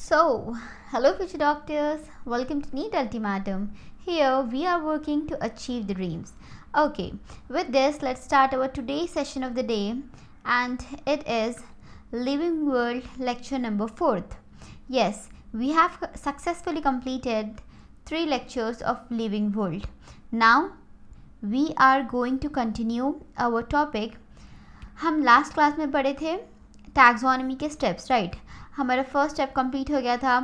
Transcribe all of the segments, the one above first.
So, hello future doctors, welcome to NEET Ultimatum. Here we are working to achieve the dreams. Okay, with this, let's start our today's session of the day, and it is Living World lecture number 4th. Yes, we have successfully completed 3 lectures of Living World. Now, we are going to continue our topic. हम last class में पढ़े थे taxonomy के steps, right? हमारा first step complete हो गया था.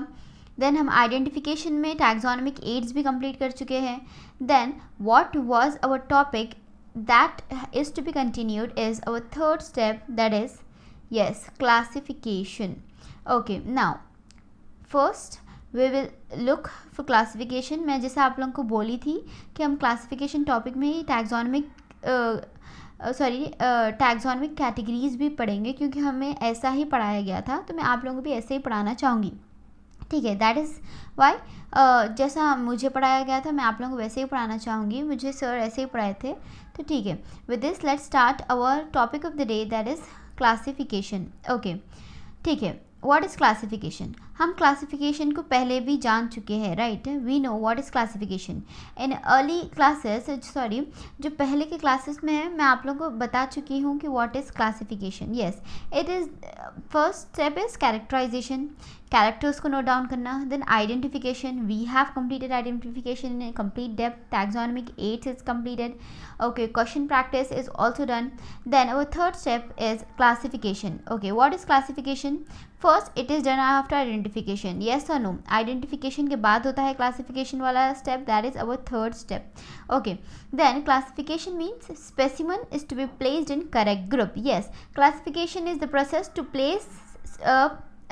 Then हम आइडेंटिफिकेशन में टैक्सोनॉमिक एड्स भी कंप्लीट कर चुके हैं. Then what was our topic that is to be continued is our third step, that is yes classification. Okay, now first we will look for classification. मैं जैसे आप लोगों को बोली थी कि हम क्लासिफिकेशन टॉपिक में ही टैक्सोनॉमिक कैटेगरीज भी पढ़ेंगे, क्योंकि हमें ऐसा ही पढ़ाया गया था, तो मैं आप लोगों को भी ऐसे ही पढ़ाना चाहूँगी. ठीक है, दैट इज़ वाई जैसा मुझे पढ़ाया गया था मैं आप लोगों को वैसे ही पढ़ाना चाहूँगी. मुझे सर ऐसे ही पढ़ाए थे. तो ठीक है, with this let's start our topic of the day, that is classification. Okay, ठीक है. What is classification? हम क्लासिफिकेशन को पहले भी जान चुके हैं, right? We know what is classification in early classes. जो पहले के क्लासेस में है, मैं आप लोगों को बता चुकी हूँ कि what is classification. Yes, it is first step is characterization, characters को नोट डाउन करना. Then identification, we have completed identification in complete depth. Taxonomic aids is completed. Okay, question practice is also done. Then our third step is classification. Okay, what is classification? First it is done after identification. Yes or no? Identification के बाद होता है classification वाला step, that is our third step. Okay, then classification means specimen is to be placed in correct group. Yes, classification is the process to place a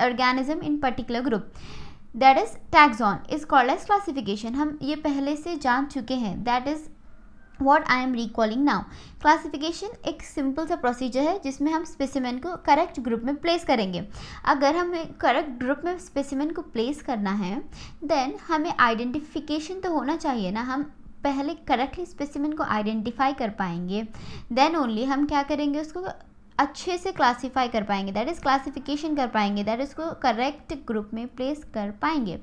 organism in particular group. That is taxon is called as classification. हम ये पहले से जान चुके हैं. That is what I am recalling now. Classification एक simple सा procedure है जिसमें हम स्पेसिमेन को करेक्ट ग्रुप में प्लेस करेंगे. अगर हमें करेक्ट ग्रुप में स्पेसिमेन को प्लेस करना है, देन हमें आइडेंटिफिकेशन तो होना चाहिए ना. हम पहले करेक्टली स्पेसिमेन को आइडेंटिफाई कर पाएंगे, देन ओनली हम क्या करेंगे, उसको अच्छे से क्लासीफाई कर पाएंगे, दैट इज़ क्लासिफिकेशन कर पाएंगे, दैट इज़ को करेक्ट ग्रुप में प्लेस कर पाएंगे.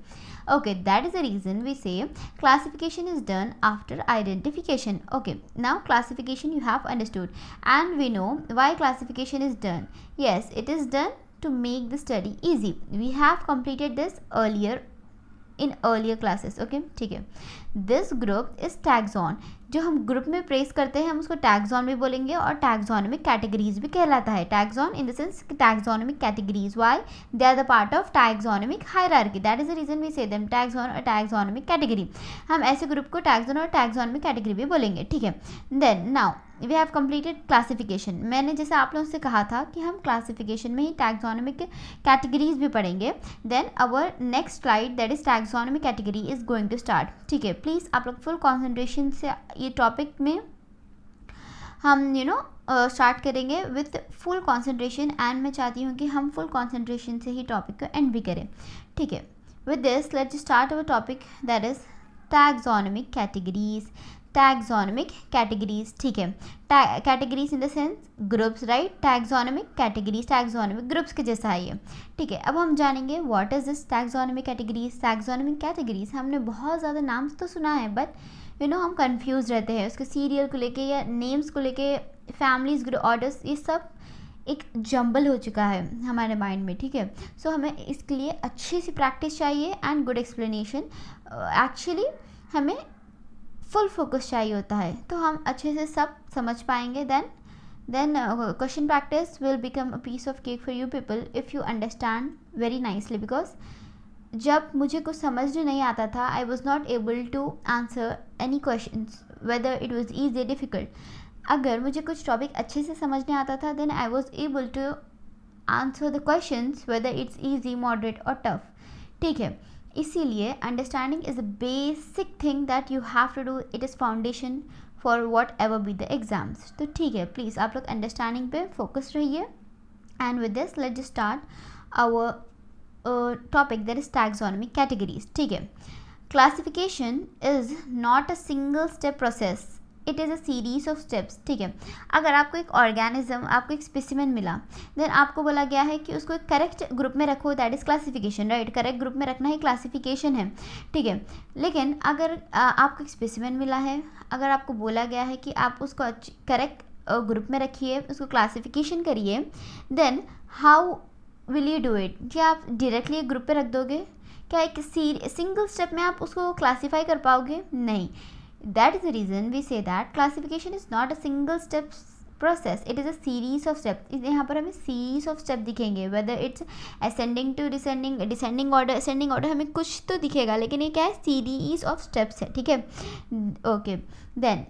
Okay, that is the reason we say classification is done after identification. Okay, now classification you have understood, and we know why classification is done. Yes, it is done to make the study easy. We have completed this earlier in earlier classes. Okay, ठीक है. This group is taxon. जो हम group में place करते हैं हम उसको taxon भी बोलेंगे, और टैक्सोनॉमिक कैटेगरीज भी कहलाता है. Taxon in the sense taxonomic categories, why they are the part of taxonomic hierarchy. That is the reason we say them taxon और टैक्सोनॉमिक कैटेगरी. हम ऐसे ग्रुप को टैक्सॉन और टैक्सोनॉमिक कैटेगरी भी बोलेंगे. ठीक है, then now we have completed classification. मैंने जैसे आप लोगों से कहा था कि हम क्लासिफिकेशन में ही टैक्सोनॉमिक कैटेगरीज भी पढ़ेंगे. Then our next slide, that is taxonomic category is going to start. ठीक है, प्लीज़ आप लोग फुल कॉन्सेंट्रेशन से ये टॉपिक में हम स्टार्ट करेंगे विथ फुल कॉन्सेंट्रेशन, एंड मैं चाहती हूँ कि हम फुल कॉन्सेंट्रेशन से ही टॉपिक को एंड भी करें. ठीक है, with this let's start our topic, that is taxonomic categories. Taxonomic categories, ठीक है, categories in the sense groups, right? Taxonomic categories taxonomic groups के जैसा है ये. ठीक है, अब हम जानेंगे what is this taxonomic categories. Taxonomic categories हमने बहुत ज़्यादा नाम तो सुना है, बट हम कंफ्यूज रहते हैं उसके सीरियल को लेके या नेम्स को लेके, फैमिलीज, ऑर्डर्स, ये सब एक जंबल हो चुका है हमारे माइंड में. ठीक है, सो हमें इसके लिए अच्छी सी प्रैक्टिस चाहिए एंड गुड एक्सप्लेनेशन. एक्चुअली हमें फुल फोकस चाहिए होता है, तो हम अच्छे से सब समझ पाएंगे. Then question practice will become a piece of cake for you people if you understand very nicely. Because जब मुझे कुछ समझ नहीं आता था, I was not able to answer any question whether it was easy difficult. अगर मुझे कुछ टॉपिक अच्छे से समझ नहीं आता था, then I was able to answer the questions whether it's easy, moderate और टफ. ठीक है, इसीलिए understanding is a basic thing that you have to do. It is foundation for whatever be the exams. तो ठीक है, please आप लोग understanding पे फोकस रहिए. And with this let's start our topic, that is taxonomic categories. ठीक है, classification is not a single step process. It is a series of steps, ठीक है। अगर आपको एक ऑर्गेनिज्म, आपको एक स्पेसिमेन मिला, देन आपको बोला गया है कि उसको एक करेक्ट ग्रुप में रखो, that is classification, right. Correct group में रखना ही क्लासिफिकेशन है, ठीक है। लेकिन अगर आपको एक स्पेसिमेन मिला है, अगर आपको बोला गया है कि आप उसको करेक्ट ग्रुप में रखिए, उसको क्लासिफिकेशन करिए, then how will you do it? क्या आप डायरेक्टली एक ग्रुप पे रख दोगे? क्या एक सिंगल स्टेप में आप उसको क्लासीफाई कर पाओगे? नहीं। That is the reason we say that classification is not a single step process, it is a series of step. यहाँ पर हमें सीरीज ऑफ स्टेप दिखेंगे, whether it's ascending to descending, descending order, ascending order, हमें कुछ तो दिखेगा, लेकिन ये क्या है? सीरीज ऑफ स्टेप्स है, ठीक है। Okay, then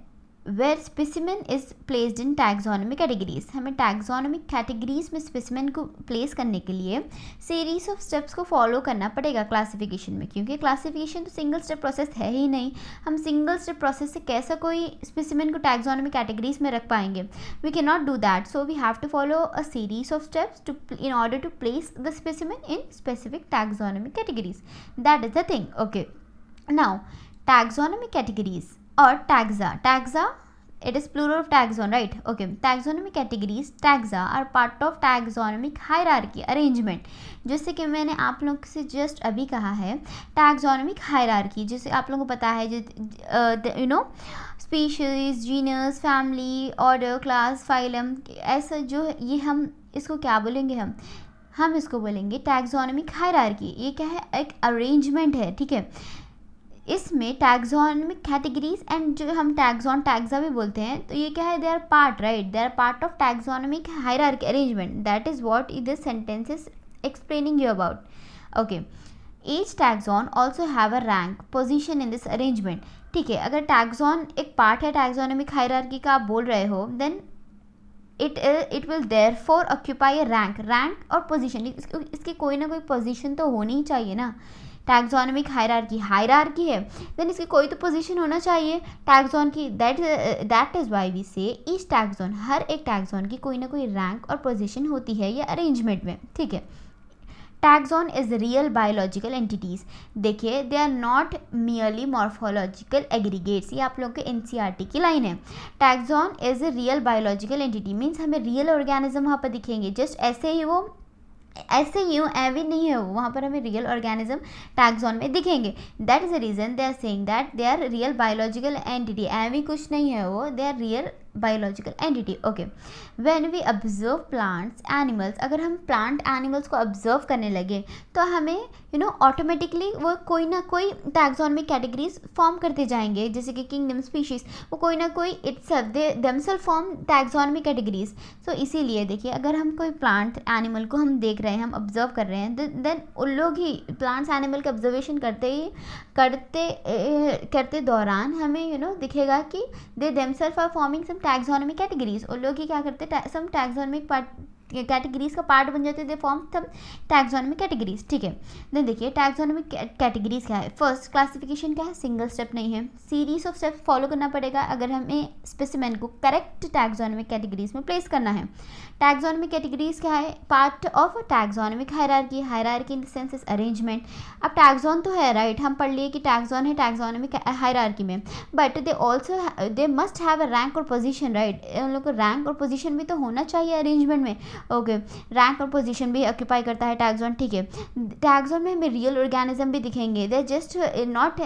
where specimen is placed in taxonomic categories, हमें टैक्सोनॉमिक कैटेगरीज में स्पेसिमेन को प्लेस करने के लिए सीरीज ऑफ स्टेप्स को फॉलो करना पड़ेगा क्लासिफिकेशन में, क्योंकि क्लासिफिकेशन तो सिंगल स्टेप प्रोसेस है ही नहीं। हम सिंगल स्टेप प्रोसेस से कैसा कोई स्पेसिमेन को टैक्सोनॉमिक कैटेगरीज में रख पाएंगे? We can not do that, so we have to follow a series of steps to in order to place the specimen in specific taxonomic categories, that is the thing. Okay, now taxonomic categories or taxa, it is plural of taxon, right? Okay, taxonomic categories, taxa are part of taxonomic hierarchy arrangement, जैसे कि मैंने आप लोग से just अभी कहा है taxonomic hierarchy, जैसे आप लोगों को पता है you know species, genus, family, order, class, phylum, ऐसा जो ये हम इसको क्या बोलेंगे? हम इसको बोलेंगे टैक्सोनॉमिक हायरार्की। ये क्या है? एक अरेंजमेंट है, ठीक है। इसमें टैक्सोनॉमिक कैटेगरीज एंड जो हम टैक्सा भी बोलते हैं, तो ये क्या है? They are part, right, they are part of taxonomic hierarchy arrangement, that is what this sentence is explaining you about. Okay, each taxon also have a rank position in this arrangement, ठीक है। अगर taxon एक part है taxonomic hierarchy का, आप बोल रहे हो, then it will therefore occupy a rank और पोजीशन, इसकी कोई ना कोई पोजीशन तो होनी ही चाहिए ना। टैक्सोनॉमिक हायरार्की है, देन इसकी कोई तो पोजीशन होना चाहिए टैक्सॉन की, दैट इज़ वाई वी से ईच टैक्सॉन, हर एक टैक्सॉन की कोई ना कोई रैंक और पोजीशन होती है ये अरेंजमेंट में, ठीक है। Taxon is real biological entities, देखिए they are not merely morphological aggregates, ये आप लोग के एनसीईआरटी की लाइन है। Taxon is a real biological entity, means हमें रियल ऑर्गेनिज्म वहाँ पर दिखेंगे, जस्ट ऐसे ही वो ऐसे ही एवी नहीं है वो, वहाँ पर हमें रियल ऑर्गेनिज्म टैक्सॉन में दिखेंगे। That is the reason they are saying that they are real biological entity, एवी कुछ नहीं है वो, they are real biological entity. Okay, when we observe plants animals, अगर हम प्लांट एनिमल्स को ऑब्जर्व करने लगे तो हमें ऑटोमेटिकली वो कोई ना कोई टैक्सोनॉमिक कैटेगरीज फॉर्म करते जाएंगे, जैसे कि किंगडम, स्पीशीज, वो कोई ना कोई itself they themselves form taxonomic categories. So इसीलिए देखिए, अगर हम कोई प्लांट एनिमल को हम देख रहे हैं, हम ऑब्जर्व कर रहे हैं, देन उन लोग ही प्लांट्स एनिमल के ऑब्जर्वेशन करते दौरान हमें दिखेगा कि they themselves are forming some taxonomic categories, उन लोग ही क्या करते सम टैक्सोनॉमिक कैटेगरीज का पार्ट बन जाते, they form some taxonomic categories, ठीक है। देन देखिए टैक्सोनॉमिक कैटेगरीज क्या है? फर्स्ट, क्लासिफिकेशन क्या है? सिंगल स्टेप नहीं है, सीरीज ऑफ स्टेप्स फॉलो करना पड़ेगा अगर हमें स्पेसिमेन को करेक्ट टैक्सोनॉमिक कैटेगरीज में प्लेस करना है। टैक्सोनॉमिक कैटेगरीज क्या है? Part of taxonomic hierarchy in the sense is arrangement. अब टैक्सॉन तो है, राइट, हम पढ़ लिए कि टैक्सॉन है टैक्सोनॉमिक हायरार्की में, but they must have a rank और पोजीशन, राइट, उन लोग को रैंक और पोजीशन भी तो होना चाहिए अरेंजमेंट में। ओके, रैंक और पोजीशन भी ऑक्यूपाई करता है टैक्सॉन, ठीक है। टैक्सॉन में हमें रियल ऑर्गेनिज्म भी दिखेंगे, they just not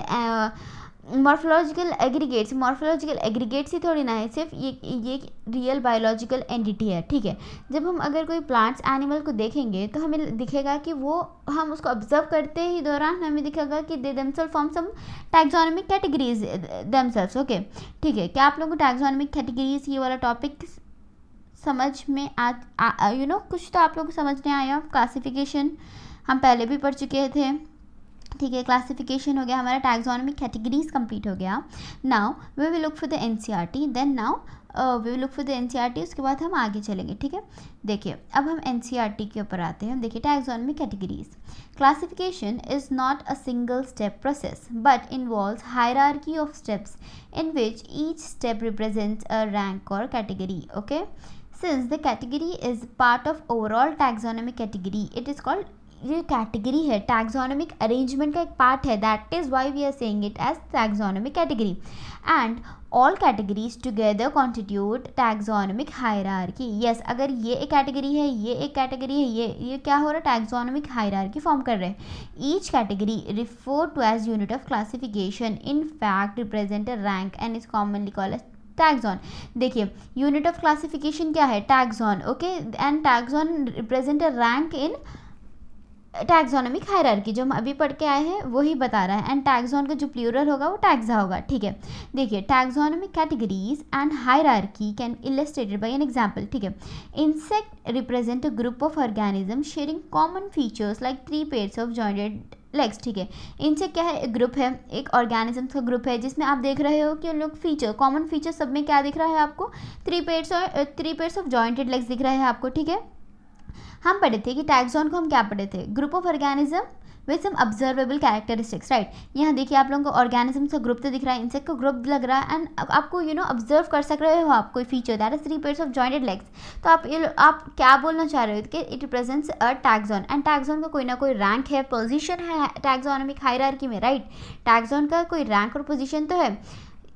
morphological aggregates ही थोड़ी ना है, सिर्फ ये रियल बायोलॉजिकल एंटिटी है, ठीक है। जब हम अगर कोई प्लांट्स एनिमल को देखेंगे तो हमें दिखेगा कि वो, हम उसको ऑब्जर्व करते ही दौरान हमें दिखेगा कि they themselves form some taxonomic categories themselves, okay, ठीक है। क्या आप लोगों को टैक्सोनॉमिक कैटेगरीज ये वाला टॉपिक समझ में कुछ तो आप लोगों को समझ में आया? क्लासिफिकेशन हम पहले भी पढ़ चुके थे, ठीक है। क्लासिफिकेशन हो गया हमारा, टैक्सोनॉमिक कैटेगरीज कंप्लीट हो गया। Now we will look for the NCERT, then now we will look for the NCERT, उसके बाद हम आगे चलेंगे, ठीक है। देखिए अब हम एनसीईआरटी के ऊपर आते हैं। देखिए taxonomic categories, classification is not a single step process but involves hierarchy of steps in which each step represents a rank or category, okay. Since the category is part of overall taxonomic category, it is called ये category है, taxonomic arrangement का एक part है, that is why we are saying it as taxonomic category, and all categories together constitute taxonomic hierarchy. Yes, अगर ये एक category है, ये एक कैटेगरी है, ये क्या हो रहा है, टैक्सोनॉमिक हायरार्की फॉर्म कर रहे हैं। Each category refer to as unit of classification in fact represent a rank and is commonly called as taxon. देखिए यूनिट ऑफ क्लासिफिकेशन क्या है, taxon, okay, and taxon represent a rank in taxonomic hierarchy. जो हम अभी पढ़ के आए हैं वही बता रहा है, एंड टैक्सॉन का जो प्लूरल होगा वो टैक्सा होगा, ठीक है। देखिए taxonomic categories and hierarchy can illustrated bye an example, ठीक है। Insect represent a group of organism sharing common features like 3 pairs of jointed legs, ठीक है। इनसे क्या है, एक ग्रुप है, एक ऑर्गेनिज्म का ग्रुप है, जिसमें आप देख रहे हो कि उन लोग फीचर, कॉमन फीचर सब में क्या दिख रहा है आपको, 3 पेयर्स ऑफ जॉइंटेड लेग्स दिख रहे हैं आपको, ठीक है। हम पढ़े थे कि टैक्सॉन को हम क्या पढ़े थे, group of organism with some observable characteristics, right. यहाँ देखिए आप लोगों को ऑर्गेनिज्म का ग्रुप तो दिख रहा है, इंसेक्ट का ग्रुप लग रहा है, एंड आपको ऑब्जर्व कर सक रहे हो आप कोई feature, that is 3 pairs of jointed legs. तो आप क्या बोलना चाह रहे हो कि it represents a taxon, and taxon का कोई ना कोई रैंक है, पोजीशन है टैक्सोनॉमिक हायरार्की में, राइट। टैक्सॉन का कोई रैंक और पोजीशन तो है,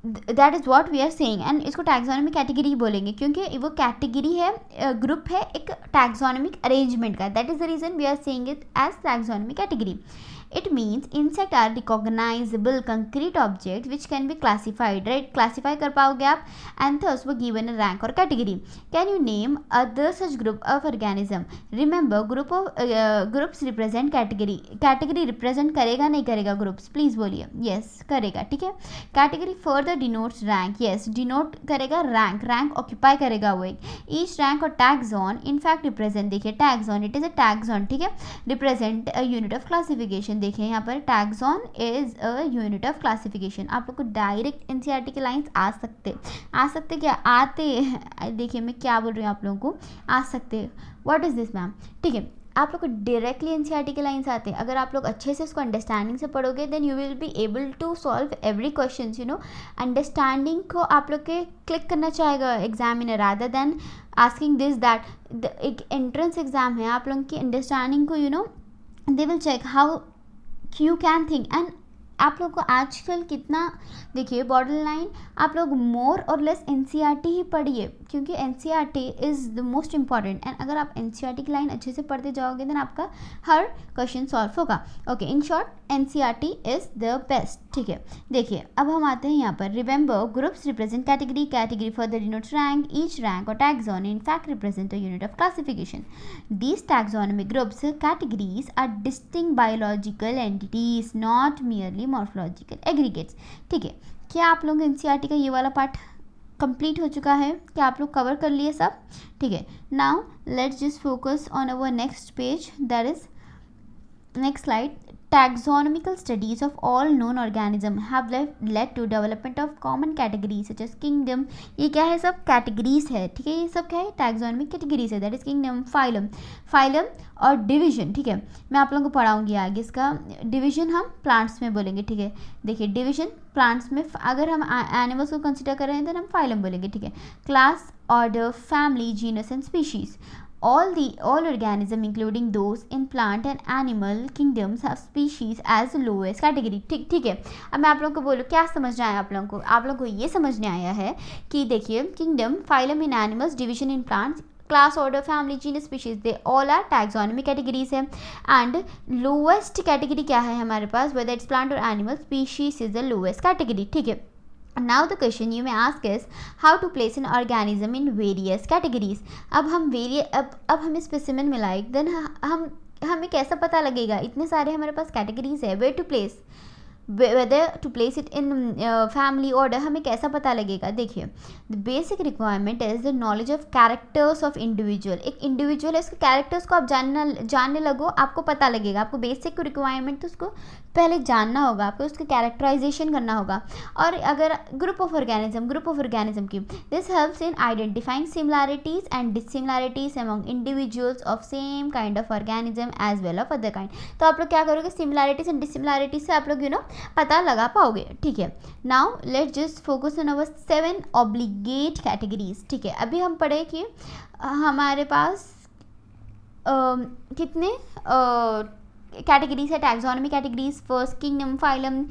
that is what we are saying, and इसको टैक्सोनॉमिक कैटेगरी बोलेंगे क्योंकि वो कैटेगरी है, ग्रुप है एक टैक्सोनॉमिक अरेंजमेंट का, that is the reason we are saying it as taxonomic category. It means insect are recognizable concrete objects which can be classified, right? Classify कर पाओगे आप, and thus were given a rank or category. Can you name other such group of organism? Remember, groups represent category. Category represent करेगा नहीं करेगा groups? Please बोलिए. Yes, करेगा, ठीक है. Category further denotes rank. Yes, denote करेगा rank. Rank occupy करेगा वो एक. Each rank or taxon in fact represent, देखिए taxon, it is a taxon, ठीक है. Represent a unit of classification. देखें यहाँ पर taxon is a unit of classification. आप लोग को डायरेक्ट एनसीईआरटी के लाइंस आ सकते क्या आते, देखिए मैं क्या बोल रही हूँ, आप लोगों को आ सकते, व्हाट इज दिस मैम, ठीक है। आप लोग को डायरेक्टली एनसीईआरटी के लाइंस आते हैं, अगर आप लोग अच्छे से उसको अंडरस्टैंडिंग से पढ़ोगे then you will be able to solve every question, understanding को आप लोग के क्लिक करना चाहेगा examiner, rather than asking this that. एक एंट्रेंस एग्जाम है, आप लोगों की अंडरस्टैंडिंग को they will check how you can think, and आप लोग को आजकल कितना, देखिए बॉर्डर लाइन आप लोग मोर और लेस एनसीईआरटी ही पढ़िए क्योंकि NCERT is the most important, and अगर आप एनसीईआरटी की लाइन अच्छे से पढ़ते जाओगे देन आपका हर क्वेश्चन सॉल्व होगा। Okay, in short NCERT is the best, ठीक है। देखिए अब हम आते हैं यहाँ पर, remember groups represent category, category further denotes rank, each rank or taxon in fact represent a unit of classification. These taxonomic groups categories are distinct biological entities, not merely morphological aggregates, ठीक है। क्या आप लोग NCERT का ये वाला part complete हो चुका है, क्या आप लोग कवर कर लिए सब, ठीक है। Now let's just focus on our next page, that is next slide. Taxonomical studies of all known organisms have led to development of common categories such as kingdom, ये क्या है सब कैटेगरीज है, ठीक है। ये सब क्या है टैक्सोनॉमिक कैटेगरीज है, दैट इज किंगडम, फाइलम और डिवीजन, ठीक है। मैं आप लोगों को पढ़ाऊंगी आगे, इसका डिवीजन हम प्लांट्स में बोलेंगे, ठीक है। देखिए डिवीजन प्लांट्स में, अगर हम एनिमल्स को कंसिडर कर रहे हैं तो हम फाइलम बोलेंगे, ठीक है। Class, order, family, genus and species. All organisms including those in plant and animal kingdoms have species as lowest category, ठीक है। अब मैं आप लोगों को बोलूँ क्या समझ आया आप लोगों को ये समझने आया है कि देखिए kingdom, phylum in animals, division in plants, class, order, family, genus, species, they all are taxonomic categories है। एंड लोवेस्ट कैटेगरी क्या है हमारे पास, वेदर इट्स प्लांट और animal, species is the lowest category, ठीक है। Now the question you may ask is how to place an organism in various categories. अब हमें स्पेसिमेन मिलाए देन हमें कैसा पता लगेगा, इतने सारे हमारे पास कैटेगरीज है, where to place, whether to place it in family, order, हमें कैसा पता लगेगा। देखिए the basic requirement is the knowledge of characters of individual. एक इंडिविजुअल है, उसके कैरेक्टर्स को आप जानने लगो, आपको पता लगेगा। आपको बेसिक रिक्वायरमेंट तो उसको पहले जानना होगा, आपको उसका कैरेक्टराइजेशन करना होगा। और अगर ग्रुप ऑफ ऑर्गेनिज्म की, this helps in identifying similarities and dissimilarities among individuals of same kind of organism as well of other kind. तो आप लोग क्या करोगे, सिमिलैरिटीज एंड डिसिमिलैरिटीज से आप लोग पता लगा पाओगे, ठीक है। Now let's just focus on our 7 obligate categories, ठीक है। अभी हम पढ़े कि हमारे पास कितने कैटेगरीज है, taxonomy categories, first kingdom, phylum,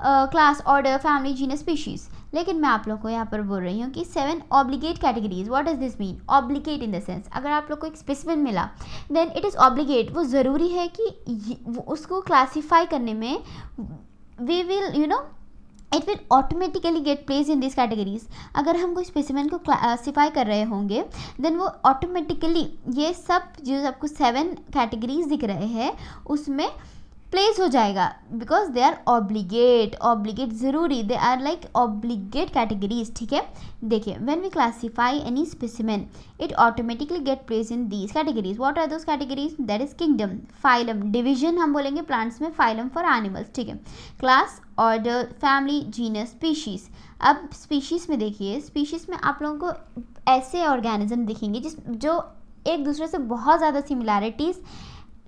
class, order, family, genus, species. लेकिन मैं आप लोग को यहाँ पर बोल रही हूँ कि 7 obligate categories. What does this mean? Obligate in the sense, अगर आप लोग को एक स्पेसिमेन मिला देन इट इज़ ऑब्लिगेट, वो ज़रूरी है कि उसको क्लासीफाई करने में we will it will automatically get place in this categories. अगर हम कोई स्पेसिमेन को क्लासीफाई कर रहे होंगे देन वो ऑटोमेटिकली ये सब जो आपको 7 कैटेगरीज दिख रहे हैं उसमें प्लेस हो जाएगा, बिकॉज दे आर ऑब्लिगेट ज़रूरी, they are like obligate categories. ठीक है, देखिए when we classify any specimen it automatically get place in these categories. What are those categories? That is kingdom, phylum, division हम बोलेंगे plants में, phylum for animals. ठीक है, class, order, family, genus, species. अब species में देखिए, species में आप लोगों को ऐसे ऑर्गेनिज्म दिखेंगे जो एक दूसरे से बहुत ज़्यादा सिमिलैरिटीज़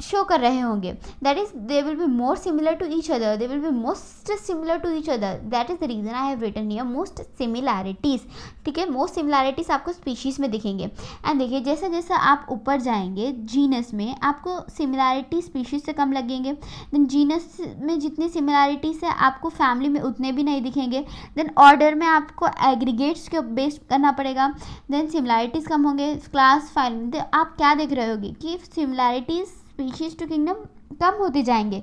शो कर रहे होंगे, that is they will be more similar to each other, they will be most similar to each other, that is the reason I have written here most similarities. ठीक है, मोस्ट सिमिलैरिटीज़ आपको species में दिखेंगे। And देखिए जैसा जैसा आप ऊपर जाएंगे जीनस में आपको सिमिलैरिटी स्पीशीज़ से कम लगेंगे, देन जीनस में जितनी सिमिलैरिटीज़ है आपको फैमिली में उतने भी नहीं दिखेंगे, देन ऑर्डर में आपको एग्रीगेट्स के बेस करना पड़ेगा, देन सिमिलैरिटीज़ कम होंगे, क्लास, फाइल। आप क्या देख रहे होगे कि सिमिलैरिटीज़ स्पीशीज टू किंगडम कम होते जाएंगे,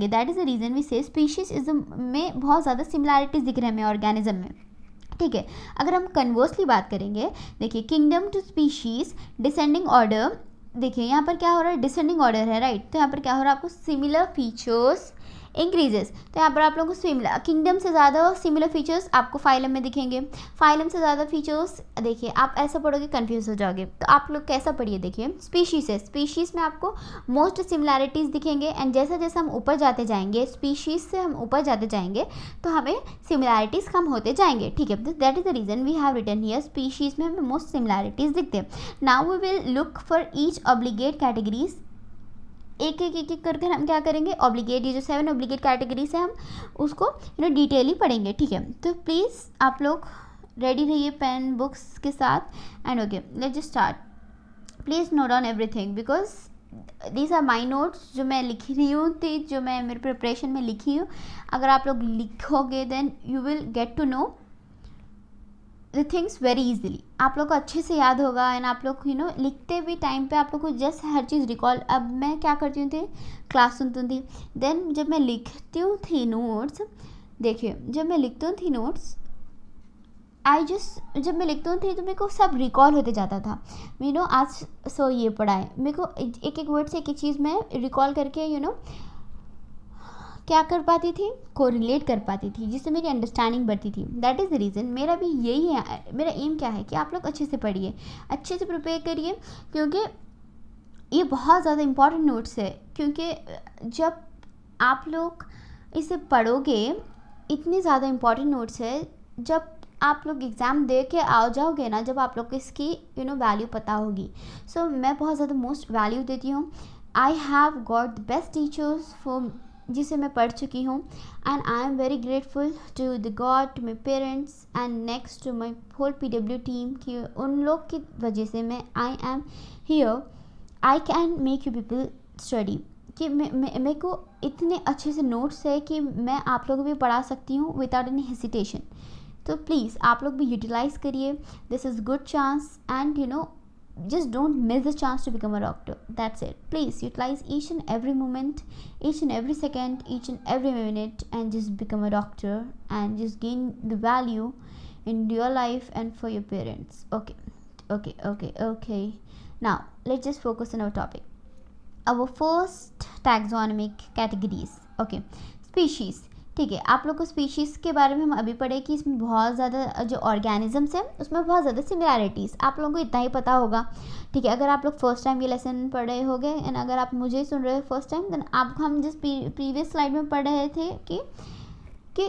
that is the reason we say species is में बहुत ज़्यादा सिमिलैरिटीज़ दिख रहे हैं हमें ऑर्गेनिज्म में। ठीक है, अगर हम कन्वर्सली बात करेंगे, देखिए kingdom to species descending order, देखिए यहाँ पर क्या हो रहा है, डिसेंडिंग ऑर्डर है, राइट। तो यहाँ पर क्या हो रहा है, आपको सिमिलर फीचर्स इंक्रीजेस, तो यहाँ पर आप लोगों को सिमिलर किंगडम से ज़्यादा सिमिलर फीचर्स आपको फाइलम में दिखेंगे, फाइलम से ज़्यादा फीचर्स, देखिए आप ऐसा पढ़ोगे कंफ्यूज हो जाओगे, तो आप लोग कैसा पढ़िए, देखिए स्पीशीज़ है, स्पीशीज़ में आपको मोस्ट सिमिलैरिटीज़ दिखेंगे, एंड जैसा जैसा हम ऊपर जाते जाएंगे, स्पीशीज़ से हम ऊपर जाते जाएंगे तो हमें सिमिलैरिटीज़ कम होते जाएंगे। ठीक है, that is the reason we have written here species में हमें मोस्ट सिमिलैरिटीज़ दिखते हैं। Now we will look for each obligate categories, एक एक करके हम क्या करेंगे, ऑब्लिगेट, ये जो 7 ऑब्लिगेट कैटेगरीज है हम उसको डिटेयली पढ़ेंगे। ठीक है, तो प्लीज़ आप लोग रेडी रहिए पेन बुक्स के साथ, and okay let's just start. Please note down everything because these are my notes जो मैं लिख रही हूँ, जो मैं मेरे प्रिपरेशन में लिखी हूँ। अगर आप लोग लिखोगे then you will get to know the things very easily, आप लोग को अच्छे से याद होगा, एंड आप लोग लिखते भी टाइम पे आप लोग को जस्ट हर चीज़ रिकॉल। अब मैं क्या करती हूँ थी, क्लास सुनती थी, देन जब मैं लिखती हूँ थी नोट्स, देखिए जब मैं लिखती हूँ थी नोट्स जब मैं लिखती हूँ थी तो मेरे को सब रिकॉल होते जाता था। आज सो ये पढ़ा है, मेरे को एक एक वर्ड से एक एक चीज़ मैं रिकॉल करके क्या कर पाती थी, को रिलेट कर पाती थी, जिससे मेरी अंडरस्टैंडिंग बढ़ती थी। दैट इज़ द रीज़न मेरा भी यही है, मेरा एम क्या है कि आप लोग अच्छे से पढ़िए, अच्छे से प्रिपेयर करिए, क्योंकि ये बहुत ज़्यादा इम्पॉर्टेंट नोट्स है। क्योंकि जब आप लोग इसे पढ़ोगे, इतनी ज़्यादा इम्पॉर्टेंट नोट्स है, जब आप लोग एग्ज़ाम दे के आ जाओगे ना, जब आप लोग को इसकी वैल्यू पता होगी। सो मैं बहुत ज़्यादा मोस्ट वैल्यू देती हूँ। I have got the best teachers for जिसे मैं पढ़ चुकी हूँ, and I am very grateful to the god, to my parents, and next to my whole PW team, कि उन लोग की वजह से मैं I am here, I can make you people study, कि मेरे को इतने अच्छे से नोट्स है कि मैं आप लोगों को भी पढ़ा सकती हूँ विदाउट एनी हेसिटेशन। तो प्लीज़ आप लोग भी यूटिलाइज़ करिए, this is good chance, and just don't miss the chance to become a doctor. That's it. Please utilize each and every moment, each and every second, each and every minute, and just become a doctor and just gain the value in your life and for your parents. Okay. Now let's just focus on our topic. Our first taxonomic categories. Okay, species. ठीक है, आप लोग को species के बारे में हम अभी पढ़े कि इसमें बहुत ज़्यादा जो ऑर्गेनिजम्स हैं उसमें बहुत ज़्यादा सिमिलैरिटीज़, आप लोगों को इतना ही पता होगा। ठीक है, अगर आप लोग फर्स्ट टाइम ये लेसन पढ़ रहे होंगे, एंड अगर आप मुझे सुन रहे हो फर्स्ट टाइम, देन आप हम जिस प्रीवियस स्लाइड में पढ़ रहे थे कि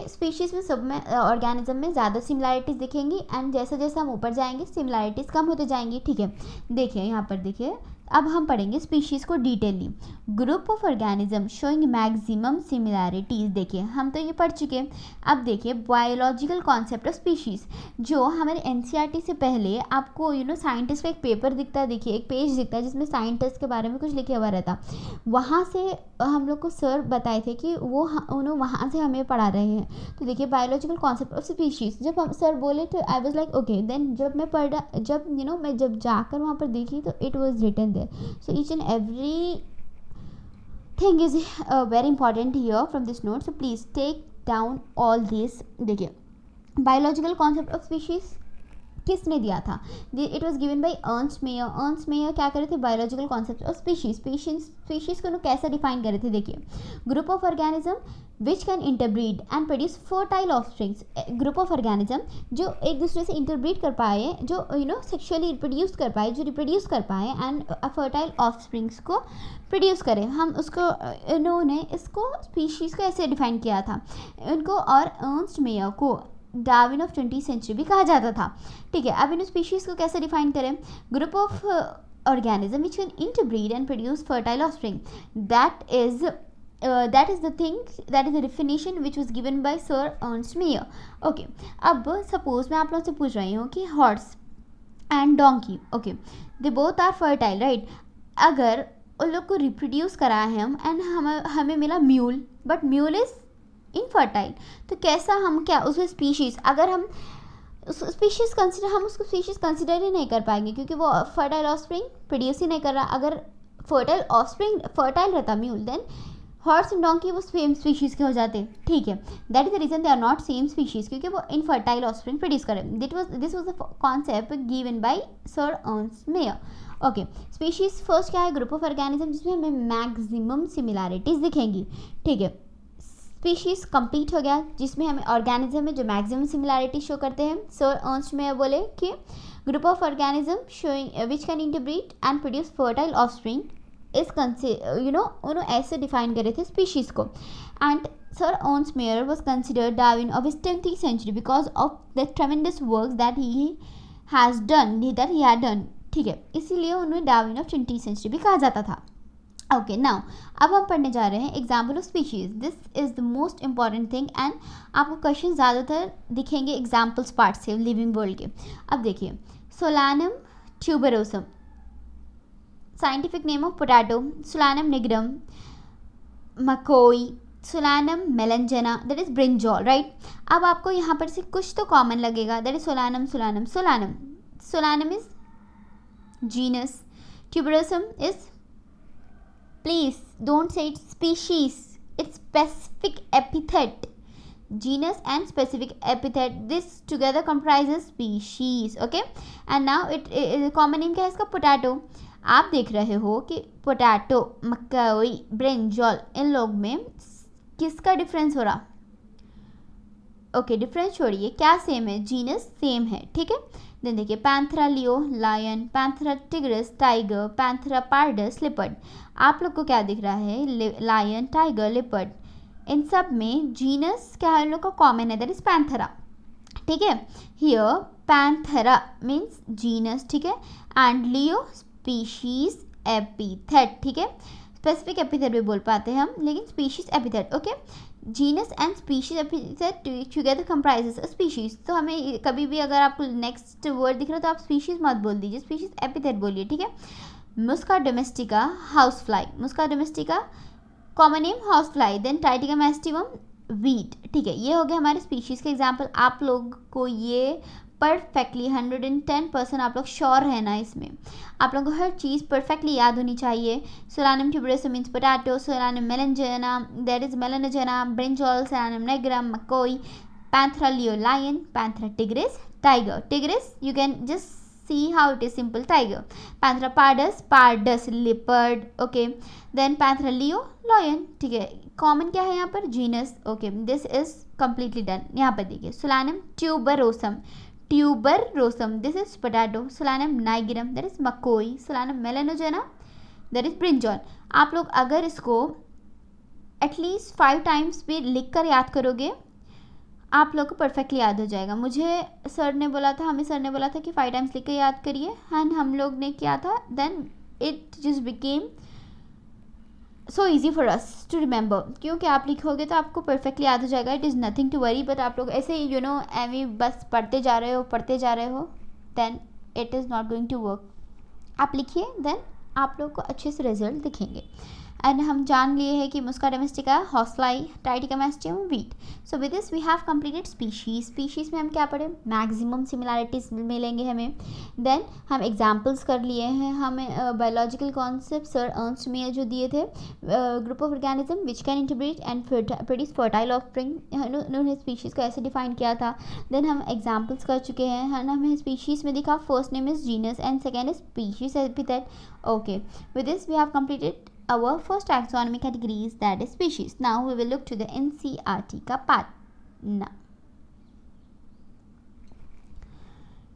स्पीशीज़ में सब में ऑर्गेनिज्म में ज़्यादा सिमिलैरिटीज़ दिखेंगी, एंड जैसे जैसे हम ऊपर जाएंगे सिमिलैरिटीज़ कम होते जाएंगी। ठीक है, देखिए यहाँ पर देखिए अब हम पढ़ेंगे स्पीशीज़ को detailed. Group of organism showing maximum similarities, देखिए हम तो ये पढ़ चुके हैं। अब देखिए बायोलॉजिकल कॉन्सेप्ट ऑफ स्पीशीज़, जो हमारे एनसीईआरटी से पहले आपको साइंटिस्ट का एक पेपर दिखता है, देखिए एक पेज दिखता है जिसमें साइंटिस्ट के बारे में कुछ लिखा हुआ रहता, वहाँ से हम लोग को सर बताए थे कि वो उन्होंने वहाँ से हमें पढ़ा रहे हैं। तो देखिए बायोलॉजिकल कॉन्सेप्ट ऑफ स्पीशीज़ जब हम सर बोले तो I was like okay, then जब मैं मैं जब जाकर वहाँ पर देखी तो it was written there. So each and every thing is very important here from this note, so please take down all this. देखिए बायोलॉजिकल कॉन्सेप्ट ऑफ स्पीशीज़ किसने दिया था? It was given by Ernst Mayr. Ernst Mayr क्या करे थे? Biological concept of species को उन्होंने कैसे डिफाइन करे थे? देखिए group of organism which can interbreed and produce fertile offsprings. Group of organism जो एक दूसरे से इंटरब्रीड कर पाए, जो सेक्सुअली रिप्रोड्यूस कर पाए, जो रिप्रोड्यूस कर पाए एंड फर्टाइल ऑफस्प्रिंग्स को प्रोड्यूस करें, हम उसको इन्होंने इसको स्पीशीज़ को ऐसे डिफाइन किया था उनको। और अर्न्स्ट मेयर को डार्विन ऑफ 20th सेंचुरी भी कहा जाता था। ठीक है, अब इन स्पीशीज़ को कैसे डिफाइन करें? Group of organism which can interbreed and produce fertile offspring, that is the definition which was given by sir Ernst Mayr. Okay, अब सपोज मैं आप लोगों से पूछ रही हूँ कि horse and donkey, okay, they both are fertile, right? अगर उन लोग को रिप्रोड्यूस करा है हम एंड हमें मिला mule, but mule is infertile, तो कैसा हम क्या उसमें स्पीशीज़, अगर हम उस स्पीशीज़ कंसिडर, हम उसको स्पीशीज़ कंसिडर ही नहीं कर पाएंगे क्योंकि वो फर्टाइल ऑफस्प्रिंग प्रोड्यूस ही नहीं कर रहा। अगर फर्टाइल ऑफस्प्रिंग फर्टाइल रहता mule, then horse and donkey वो सेम स्पीशीज़ के हो जाते। ठीक है, that is the reason they are not same species, क्योंकि वो इनफर्टाइल ऑफस्प्रिंग प्रोड्यूस करें। This was the concept given by sir Ernst Mayr. Okay, species first क्या है? ग्रुप ऑफ ऑर्गेनिज्म जिसमें हमें मैक्सिमम सिमिलैरिटीज़ दिखेंगी। ठीक है, स्पीशीज़ कंप्लीट हो गया जिसमें हमें ऑर्गेनिज्म में जो मैक्सिमम सिमिलैरिटी शो करते हैं। सर अर्न्स्ट मेयर बोले कि group of organism showing which can interbreed and produce fertile offspring is उन्होंने ऐसे डिफाइन करे थे स्पीशीज़ को। And sir Ernst Mayr was considered Darwin of 20th century because of the tremendous work that he had done. ठीक है, इसीलिए उन्हें Darwin of 20th century भी कहा जाता था। ओके, नाउ अब हम पढ़ने जा रहे हैं example of species. This is the most important thing and आपको क्वेश्चन ज़्यादातर दिखेंगे एग्जाम्पल्स पार्ट से लिविंग वर्ल्ड के। अब देखिए solanum tuberosum, scientific name of potato, solanum nigrum, makoi, solanum melongena, that is brinjal, right? अब आपको यहाँ पर से कुछ तो कॉमन लगेगा, that is solanum is genus, tuberosum is, please don't say it's species, it's specific epithet. Genus and specific epithet, this together comprises species. Okay, and now it common name क्या है इसका? पोटैटो। आप देख रहे हो कि potato, मकई, brinjal, इन लोग में किसका डिफरेंस हो रहा? ओके, डिफरेंस छोड़िए, क्या सेम है? जीनस सेम है। ठीक है, देन देखिए Panthera leo lion, Panthera tigris tiger, Panthera pardus leopard. आप लोग को क्या दिख रहा है? लायन, टाइगर, लिपर्ड, इन सब में जीनस क्या है? इन लोग का कॉमन है, दैट इज पैंथरा। ठीक है, हियर पैंथरा मीन्स जीनस, ठीक है, एंड लियो स्पीशीज एपिथेट। ठीक है, स्पेसिफिक एपिथेट भी बोल पाते हैं हम, लेकिन species epithet. Okay, genus and species epithet together comprises a species. तो हमें कभी भी अगर आपको नेक्स्ट वर्ड दिख रहा है तो आप स्पीशीज मत बोल दीजिए, स्पीशीज एपिथेट बोलिए। ठीक है, मुस्का domestica house fly, musca domestica common name house fly, then टाइटिका मैस्टिवम वीट। ठीक है, ये हो गया हमारे स्पीशीज़ के एग्जाम्पल। आप लोग को ये परफेक्टली 110% आप लोग श्योर है ना, इसमें आप लोगों को हर चीज़ परफेक्टली याद होनी चाहिए। Solanum tuberosum means potato, solanum melongena that is melongena, brinjal, solanum nigrum makoi, panthera leo lion, Panthera tigris tiger. Tigris you can just see how it is simple, tiger. Panthera pardus leopard. Okay, then Panthera leo lion. ठीक है, common क्या है यहाँ पर? Genus. Okay, this is completely done. यहाँ पर देखिए solanum tuberosum, this is potato, solanum nigrum that is makoi, solanum melongena that is brinjal. आप लोग अगर इसको एटलीस्ट 5 टाइम्स भी लिख कर याद करोगे आप लोग को परफेक्टली याद हो जाएगा। हमें सर ने बोला था कि 5 टाइम्स लिख के याद करिए, एंड हम लोग ने किया था, then it just became so easy for us to remember, क्योंकि आप लिखोगे तो आपको परफेक्टली याद हो जाएगा. It is nothing to worry. But आप लोग ऐसे ही एवी बस पढ़ते जा रहे हो then it is not going to work. आप लिखिए, देन आप लोग को अच्छे से रिजल्ट दिखेंगे. एंड हम जान लिए हैं कि मुस्का डोमेस्टिका, हॉस्लाई, टाइटिका aestivum, wheat. So with this we have completed species में हम क्या पढ़े, मैक्सिमम सिमिलैरिटीज मिलेंगे हमें. देन हम एग्जांपल्स कर लिए हैं. हमें biological concept sir Ernst Mayr जो दिए थे, group of organism which can interbreed and produce fertile offspring, उन्होंने स्पीशीज़ को ऐसे डिफाइन किया था. देन हम एग्जाम्पल्स कर चुके हैं. हमें स्पीशीज़ में दिखा first name is genus and second is species epithet. Okay, with this we have completed our first taxonomy categories, that is species. Now we will look to the NCERT का part. Now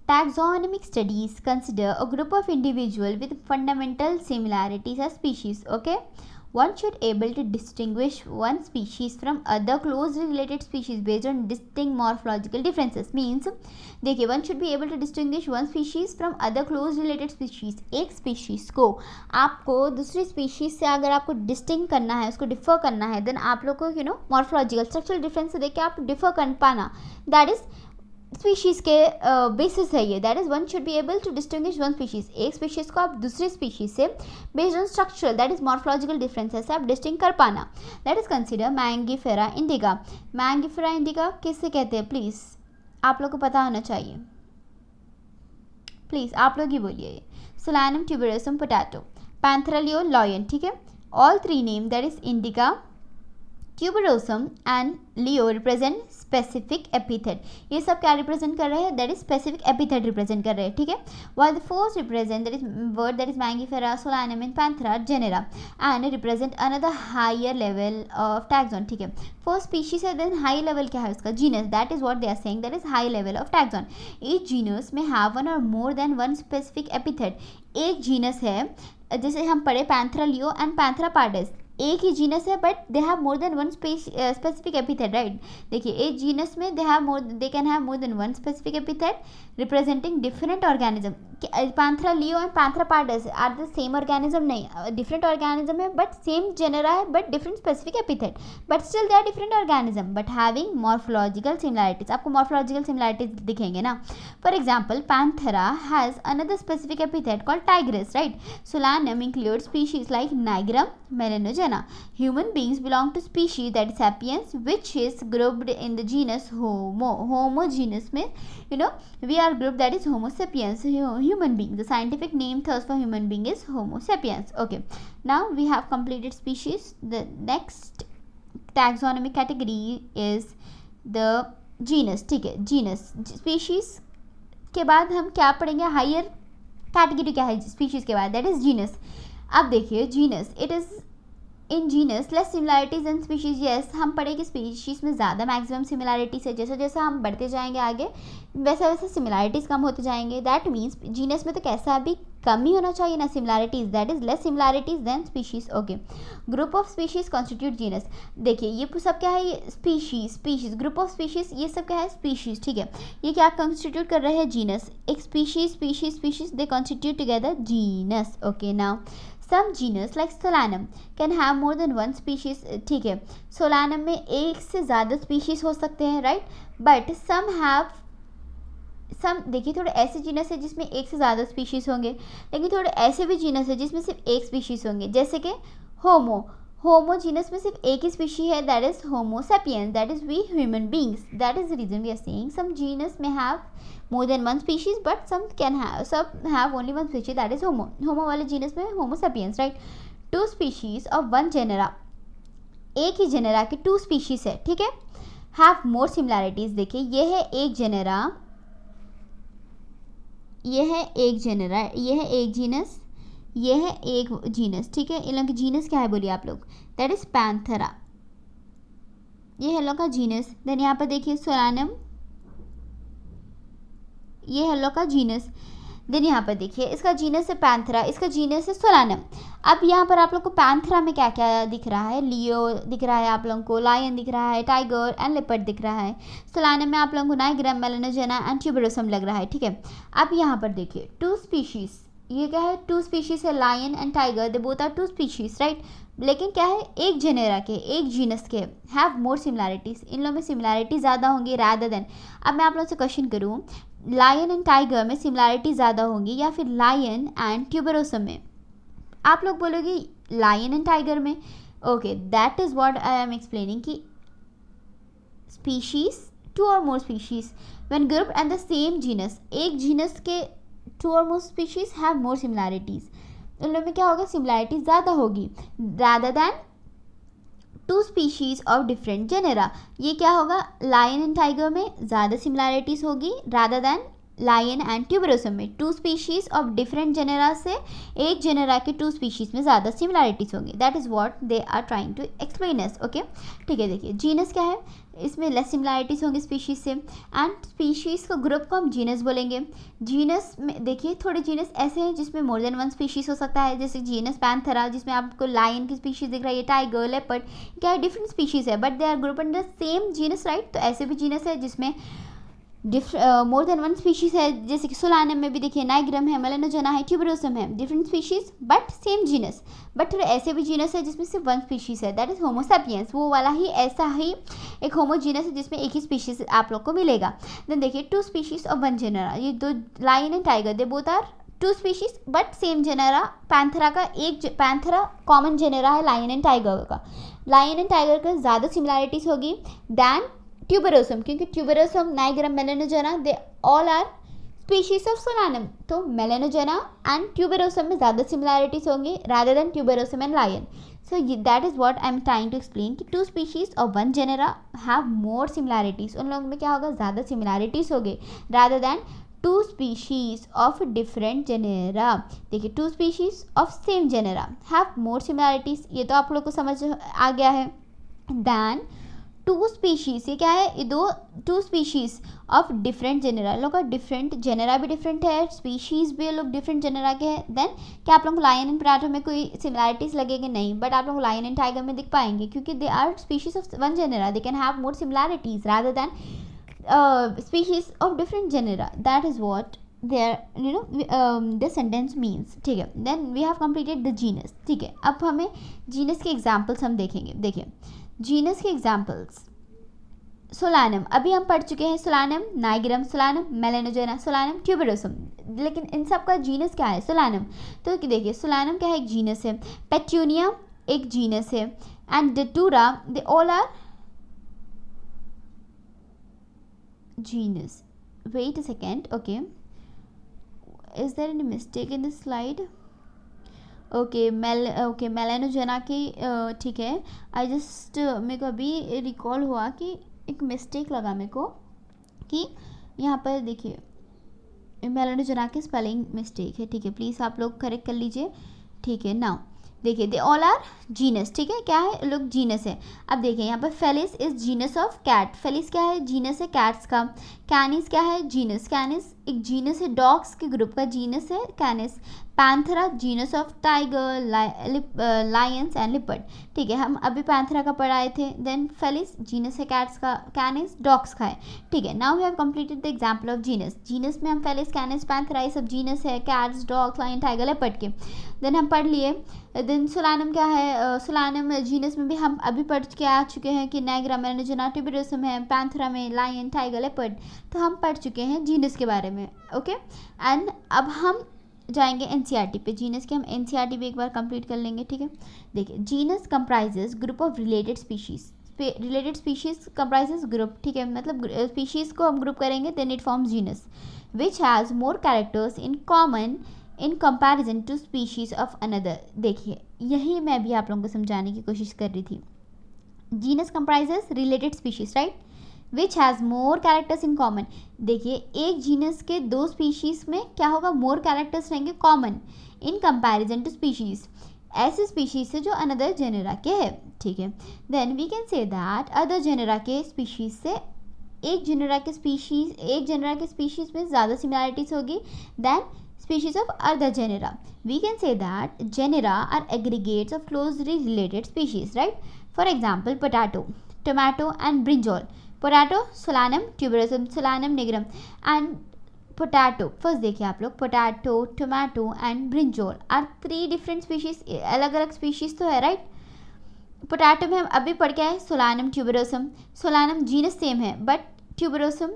taxonomic studies consider a group of individuals with fundamental similarities as species. Okay, one should able to distinguish one species from other closely related species based on distinct morphological differences. Means देखिए, one should be able to distinguish one species from other close related species. एक species को आपको दूसरी species से अगर आपको distinct करना है, उसको differ करना है, then आप लोग को morphological structural difference से देख के आप differ कर पाना, that is स्पीशीज के बेसिस है ये. That is one should be able to distinguish one species. एक स्पीशीज को आप दूसरी स्पीशीज से based on structural, that is morphological differences से आप डिस्टिंग कर पाना. That is consider Mangifera indica. Mangifera indica किससे कहते हैं, प्लीज़ आप लोग को पता होना चाहिए. प्लीज़ आप लोग ही बोलिए. Solanum, tuberosum, potato, Panthera leo, lion. ठीक है, all three name that is indica, tuberosum and leo represent specific epithet. ये सब क्या रिप्रेजेंट कर रहे हैं, that is specific epithet represent कर रहे हैं. ठीक है, while the fourth represent that is word that is Mangifera, Solanum and Panthera genera and represent another higher level of taxon. ठीक है, फर्स्ट स्पीशीज है, देन हाई लेवल क्या है उसका, genus. That is what they are saying, that is high level of taxon. Each genus में have one और more than one specific epithet. एक genus है, जैसे हम पढ़े Panthera leo and Panthera pardus, एक ही जीनस है but they have more than one specific epithet. Right, देखिए एक जीनस में they can have more than one specific epithet representing different organism. Panthera leo and Panthera पार्डेस are the same organism, नहीं different organism है but same genera है but different specific epithet, but still they are different organism but having morphological similarities. आपको morphological similarities दिखेंगे ना. For example panthera has another specific epithet called tigris. Right, solanum include species like nigrum, melongena. Human beings belong to species that is sapiens, which is grouped in the genus Homo. Homo genus में we are grouped that is Homo sapiens, human being. The scientific name thus for human being is Homo sapiens. Okay, now we have completed species. The next taxonomic category is the genus. ठीक है, genus species के बाद हम क्या पढ़ेंगे, higher category क्या है species के बाद, दैट इज जीनस. अब देखिए genus, it is in genus less similarities and species. Yes, हम पढ़ेंगे स्पीशीज में ज़्यादा मैक्सिमम सिमिलैरिटीज है. जैसे जैसे हम बढ़ते जाएंगे आगे वैसे वैसे सिमिलैरिटीज़ कम होते जाएंगे. दैट मीन्स जीनस में तो कैसा अभी कम ही होना चाहिए ना similarities, that is less similarities than species. Okay, group of species constitute genus. देखिए ये सब क्या है, ये स्पीशीज ग्रुप ऑफ स्पीशीज, ये सब क्या है स्पीशीज. ठीक है, ये क्या कॉन्स्टिट्यूट कर रहे हैं, जीनस. एक species they constitute together genus. Okay, now some genus like solanum can have more than one species. ठीक है, सोलानम में एक से ज़्यादा स्पीशीज़ हो सकते हैं. राइट, बट सम देखिए थोड़े ऐसे जीनस है जिसमें एक से ज़्यादा स्पीशीज़ होंगे, लेकिन थोड़े ऐसे भी जीनस है जिसमें सिर्फ एक स्पीशीज़ होंगे. जैसे कि होमो जीनस में सिर्फ एक ही स्पीशी है, that is Homo sapiens, that is we human beings. That is the reason we are saying some genus में have more than one species but some have only one species, that is homo वाले genus में homo sapiens. right, two species of one genera, एक ही genera के to species है. ठीक है, have more similarities. देखिए ये है एक जेनेरा, ये है एक जेनेरा, ये है एक जीनस, ये है एक जीनस. ठीक है, इन लोगों की जीनस क्या है बोलिए आप लोग, दैट इज पैंथेरा. ये है लोग का जीनस. देन यहाँ पर देखिए सोलानम, ये है लोग का जीनस. देन यहाँ पर देखिए इसका जीनस है पैंथेरा, इसका जीनस है सोलानम. अब यहाँ पर आप लोग को पैंथेरा में क्या क्या दिख रहा है, लियो दिख रहा है आप लोगों को, लायन दिख रहा है, टाइगर एंड लेपर्ड दिख रहा है. सोलानम में आप लोगों को नाइग्रम, मेलानोजेना एंड ट्यूबरोसम लग रहा है. ठीक है, अब यहाँ पर देखिए टू स्पीशीज, ये क्या है, 2 स्पीशीज है, lion and tiger, they both are 2 species, right. लेकिन क्या है, एक जेनेरा के, एक जीनस के हैव मोर सिमिलैरिटीज, इन लोगों में सिमिलैरिटी ज़्यादा होंगी रादर देन। अब मैं आप लोगों से क्वेश्चन करूँ, लायन एंड टाइगर में सिमिलैरिटी ज़्यादा होंगी या फिर लायन एंड ट्यूबरोसम में? आप लोग बोलोगे लायन एंड टाइगर में। Okay, that is what I am explaining कि स्पीशीज, 2 और more species when grouped and the same genus, एक जीनस के 2 और more species have more similarities, उन लोगों में क्या होगा, सिमिलैरिटी ज़्यादा होगी rather then 2 species of different genera. ये क्या होगा, लायन एंड टाइगर में ज़्यादा सिमिलैरिटीज होगी rather than lion and tuberosum में 2 स्पीशीज ऑफ डिफरेंट जेनेरा से एक जेनेरा के 2 स्पीशीज में ज़्यादा सिमिलैरिटीज होंगी। That is what they are trying to explain us. Okay, ठीक है। देखिए जीनस क्या है, इसमें लेस सिमिलैरिटीज होंगी स्पीशीज से, एंड स्पीशीज को ग्रुप को हम जीनस बोलेंगे। जीनस में देखिए थोड़े जीनस ऐसे हैं जिसमें मोर देन 1 स्पीशीज हो सकता है, जैसे जीनस पैंथेरा जिसमें आपको लायन की स्पीशीज दिख रही है, टाइगर, लेपर्ड, क्या है, डिफरेंट स्पीशीज है but they are group in the same genus, right. तो ऐसे भी जीनस है जिसमें मोर देन 1 स्पीशीज है, जैसे कि सोलानम में भी देखिए नाइग्रम है, मेलानोजना है, ट्यूबरोसम है, different species but same genus. But थोड़े ऐसे भी जीनस है जिसमें सिर्फ 1 स्पीशीज है, दैट इज होमो सैपियंस, वो वाला ही ऐसा ही एक होमोजीनस है जिसमें एक ही स्पीशीज आप लोग को मिलेगा। देन देखिए 2 स्पीशीज ऑफ 1 जेनेरा, ये 2 lion and tiger, they both are 2 species but same genera. Panthera का एक पैंथेरा कॉमन जेनेरा है लायन एंड टाइगर का, लायन एंड टाइगर का ज़्यादा सिमिलैरिटीज होगी दैन ट्यूबरोसम, क्योंकि tuberosum, nigrum, melongena they all are species of solanum. तो melongena and tuberosum में ज़्यादा सिमिलैरिटीज होंगी rather than tuberosum and lion. So that is what I am trying to explain कि 2 species of 1 genera have more similarities, उन लोगों में क्या होगा, ज़्यादा सिमिलैरिटीज होगी rather than 2 species of different genera. देखिए 2 species of same genera have more similarities, ये तो आप लोग को समझ आ गया है। दैन 2 स्पीशीज, ये क्या है, ये 2 स्पीशीज ऑफ डिफरेंट जेनेरा, लोग का डिफरेंट जेनेरा भी डिफरेंट है, स्पीशीज भी लोग डिफरेंट जेनेरा के हैं। देन क्या आप लोग को लायन एंड पराठो में कोई सिमिलैरिटीज लगेगी? नहीं, बट आप लोग लायन एंड टाइगर में दिख पाएंगे क्योंकि they are species of 1 genera, they can have more similarities rather than species of different genera. That is what there this sentence means, ठीक है। Then we have completed the genus, ठीक है। अब हमें जीनस के एग्जाम्पल्स हम देखेंगे। देखिए जीनस के एग्जाम्पल्स, सोलानम अभी हम पढ़ चुके हैं, solanum, nigrum solanum, melongena solanum, tuberosum, लेकिन इन सब का जीनस क्या है, सोलानम। तो देखिए सोलानम क्या है, एक जीनस है, पेट्यूनिया एक जीनस है, and datura, they all are genus. Wait a second. Okay, is there any mistake in this slide? Okay melongena की, ठीक है। आई जस्ट मेरे को अभी रिकॉल हुआ कि एक मिस्टेक लगा मेरे को कि यहाँ पर देखिए मेलानोजना की स्पेलिंग मिस्टेक है, ठीक है। प्लीज़ आप लोग करेक्ट कर लीजिए, ठीक है। नाउ देखिए दे ऑल आर जीनस, ठीक है, क्या है, लोग जीनस है। अब देखिए यहाँ पर Felis is genus of cat, Felis क्या है, जीनस है कैट्स का। कैनिस क्या है, जीनस, कैनिस एक जीनस है, डॉग्स के ग्रुप का जीनस है Canis. Panthera genus of tiger, lions and leopard, ठीक है। हम अभी पैंथेरा का पढ़ाए थे। देन फेलिस जीनस है कैट्स का, कैनिस डॉग्स का है, ठीक है। Now we have completed the example of genus. Genus में हम फेलिस, कैनिस, पैंथेरा ये सब जीनस है, cats, dogs, lion, tiger, leopard के। देन हम पढ़ लिए। देन सोलानम क्या है, सोलानम जीनस में भी हम अभी पढ़ के आ चुके हैं कि नाइग्रा, मेलानोजना, ट्यूबरोसम है, पैंथेरा में लायन, टाइगर, लेपर्ड, तो हम पढ़ चुके हैं जीनस के बारे में। ओके, एंड अब हम जाएंगे एनसीईआरटी पे। जीनस के हम एनसीईआरटी भी एक बार कंप्लीट कर लेंगे, ठीक है। देखिए genus comprises group of related species, related species comprises group, ठीक है, मतलब स्पीशीज को हम ग्रुप करेंगे then it forms genus which has more characters in common in comparison to species of another. देखिए यही मैं भी आप लोगों को समझाने की कोशिश कर रही थी। Genus comprises related species, right, which has more characters in common. देखिए एक जीनस के 2 स्पीशीज में क्या होगा, मोर कैरेक्टर्स रहेंगे common in comparison to species, ऐसे स्पीशीज से जो अनदर जेनेरा के है, ठीक है। Then we can say that other genera के स्पीशीज से एक जेनेरा के स्पीशीज में ज़्यादा सिमिलैरिटीज होगी than species of other genera. We can say that genera are aggregates of closely related species, right? For example, potato, tomato and brinjal. Potato, solanum, tuberosum, solanum nigrum, and potato, first देखिए आप लोग, potato, tomato and brinjal are 3 different species, अलग अलग species तो है right. Potato में हम अभी पढ़ के आए solanum tuberosum, solanum genus same है but tuberosum,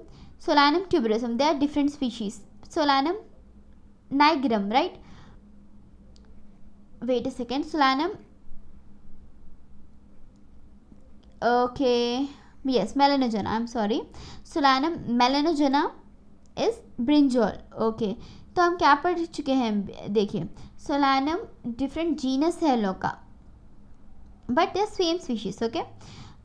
solanum tuberosum, they are different species, solanum nigrum right, wait a second, solanum okay yes melanogena, I'm sorry, solanum melanogena is brinjal, okay। तो हम क्या पढ़ चुके हैं देखिए, सोलानम डिफरेंट जीनस है लोग का but they same species, okay,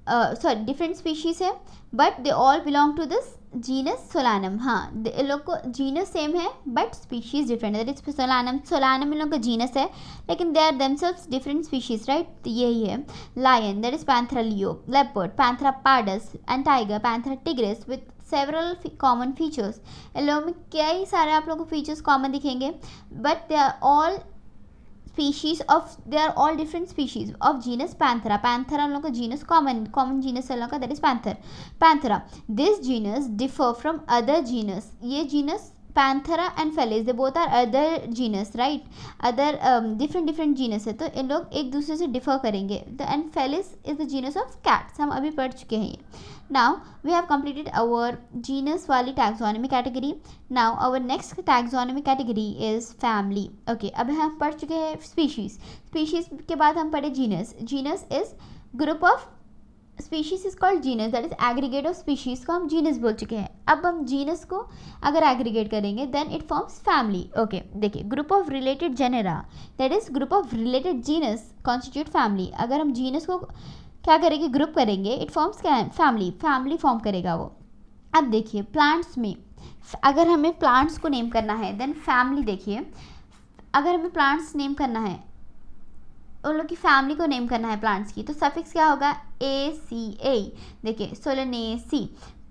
sorry different species है but they all belong to this genus solanum. हाँ, इन लोग को जीनस सेम है but species different, that is solanum, solanum इन लोग का जीनस है लेकिन they are themselves different species right. तो यही है lion, that is panthera leo, leopard panthera pardus and tiger panthera tigris with several common features. इन लोगों में कई सारे आप लोगों को फीचर्स कॉमन दिखेंगे but they are all species of, they are all different species of genus Panthera, Panthera हम लोग का genus common genus है लोग का, that is Panthera, this genus differ from other genus, ये genus Panthera and Felis, they both are other genus right, other different genus है, तो इन लोग एक दूसरे से differ करेंगे, and Felis is the genus of cats, हम अभी पढ़ चुके हैं ये। Now we have completed our genus वाली taxonomy category. Now our next taxonomy category is family. Okay, अब हम पढ़ चुके हैं species. Species के बाद हम पढ़े genus. Genus is group of species is called genus, that is aggregate of species को हम genus बोल चुके हैं। अब हम genus को अगर aggregate करेंगे then it forms family. Okay, देखिए group of related genera, that is group of related genus constitute family. अगर हम genus को क्या करेंगे, ग्रुप करेंगे, इट फॉर्म्स क्या है, फैमिली फॉर्म करेगा वो। अब देखिए प्लांट्स में अगर हमें प्लांट्स को नेम करना है देन फैमिली, देखिए अगर हमें प्लांट्स नेम करना है, उन लोग की फैमिली को नेम करना है प्लांट्स की, तो सफिक्स क्या होगा, ए सी ए, देखिए सोलेनेसी,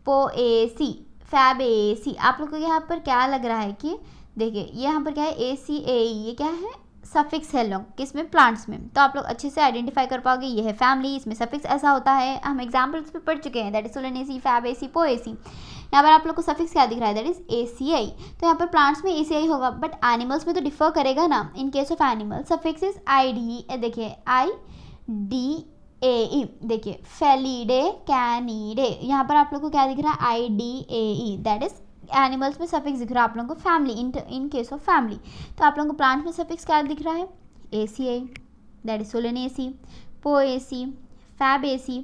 पोएसी, फैबेसी। आप लोग को यहाँ पर क्या लग रहा है कि देखिए यहाँ पर क्या है, ए सी ए, ये क्या है, सफिक्स है लोग किसमें, प्लांट्स में, तो आप लोग अच्छे से आइडेंटिफाई कर पाओगे ये है फैमिली, इसमें सफिक्स ऐसा होता है, हम एग्जाम्पल्स पे पढ़ चुके हैं, that is Solanaceae, Fabaceae, Poaceae. यहाँ पर आप लोग को सफिक्स क्या दिख रहा है, दैट इज ACI, तो यहाँ पर प्लांट्स में ACI होगा बट एनिमल्स में तो डिफर करेगा ना। इन case of animal suffix is ID, देखिए IDAE, देखिए फेलिडे, कैनिडे, यहाँ पर आप लोग को क्या दिख रहा है, IDAE, दैट इज एनिमल्स में सफिक्स दिख रहा है आप लोगों को family, in case of family. तो आप लोगों को प्लांट में सफिक्स क्या दिख रहा है, ACI, that is Solanaceae, Poaceae, Fabaceae.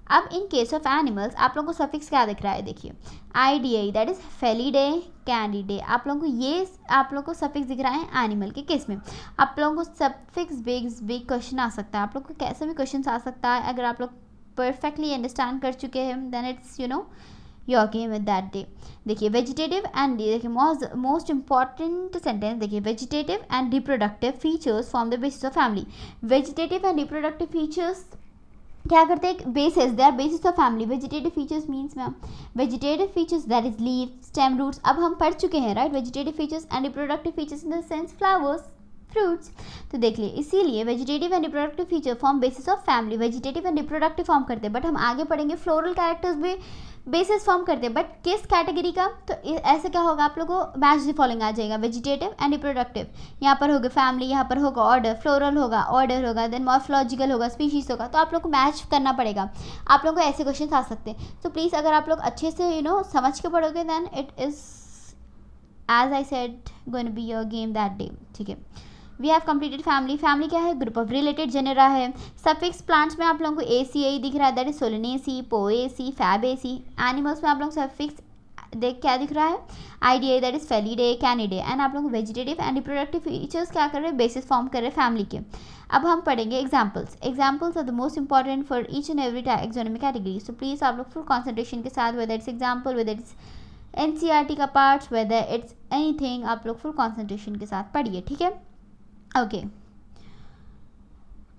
अब इन केस ऑफ एनिमल्स आप लोगों को सफिक्स क्या दिख रहा है, देखिए IDAE, दैट इज फेलिडे, कैंडिडे। आप लोगों को ये आप लोगों को सफिक्स दिख रहा है एनिमल के केस में। आप लोगों को सफिक्स बिग क्वेश्चन आ सकता है, आप लोग को कैसे भी क्वेश्चन आ सकता है, अगर आप लोग परफेक्टली अंडरस्टैंड कर चुके हैं then it's your game with that day. देखिए वेजिटेटिव एंड, देखिए मोस्ट इंपॉर्टेंट सेंटेंस, देखिए vegetative and reproductive features form the basis of family. Vegetative and reproductive features क्या करते हैं, basis, they are basis of family. Vegetative features means ma'am vegetative features that is leave, stem, roots, अब हम पढ़ चुके हैं right, vegetative features and reproductive features in the sense flowers, fruits. तो देख लिए इसीलिए vegetative and reproductive feature form basis of family, vegetative and reproductive form करते हैं, बट हम आगे पढ़ेंगे फ्लोरल कैरेक्टर्स भी बेसिस फॉर्म करते हैं, बट किस कैटेगरी का, तो ऐसे क्या होगा, आप लोगों को मैच द फॉलोइंग आ जाएगा, वेजिटेटिव एंड रिप्रोडक्टिव, यहाँ पर होगा फैमिली, यहाँ पर होगा ऑर्डर, फ्लोरल होगा, ऑर्डर होगा, देन मॉर्फोलॉजिकल होगा, स्पीशीज होगा, तो आप लोग को मैच करना पड़ेगा। आप लोगों को ऐसे क्वेश्चन आ सकते हैं, तो प्लीज़ अगर आप लोग अच्छे से समझ के पढ़ोगे then it is as I said going to be your game that day, ठीक है। We have completed family. Family क्या है, ग्रुप ऑफ रिलेटेड जेनेरा है। सफिक्स प्लांट्स में आप लोगों को ACI दिख रहा है, that is Solanaceae, Poaceae, Fabaceae. Animals में आप लोगों को सफिक्स क्या दिख रहा है, IDA, that is Felidae, Canidae. And आप लोगों को वेजिटेटिव एंड रिप्रोडक्टिव फीचर्स क्या कर रहे हैं, बेसिस फॉर्म कर रहे हैं फैमिली के। अब हम पढ़ेंगे examples. Examples are the most important for each and every taxonomy category, so please आप लोग फुल कॉन्सेंट्रेशन के साथ, whether it's example, whether it's NCERT का पार्ट्स, वेदर इट्स एनीथिंग, आप लोग फुल कॉन्सेंट्रेशन के साथ पढ़िए, ठीक है। Okay,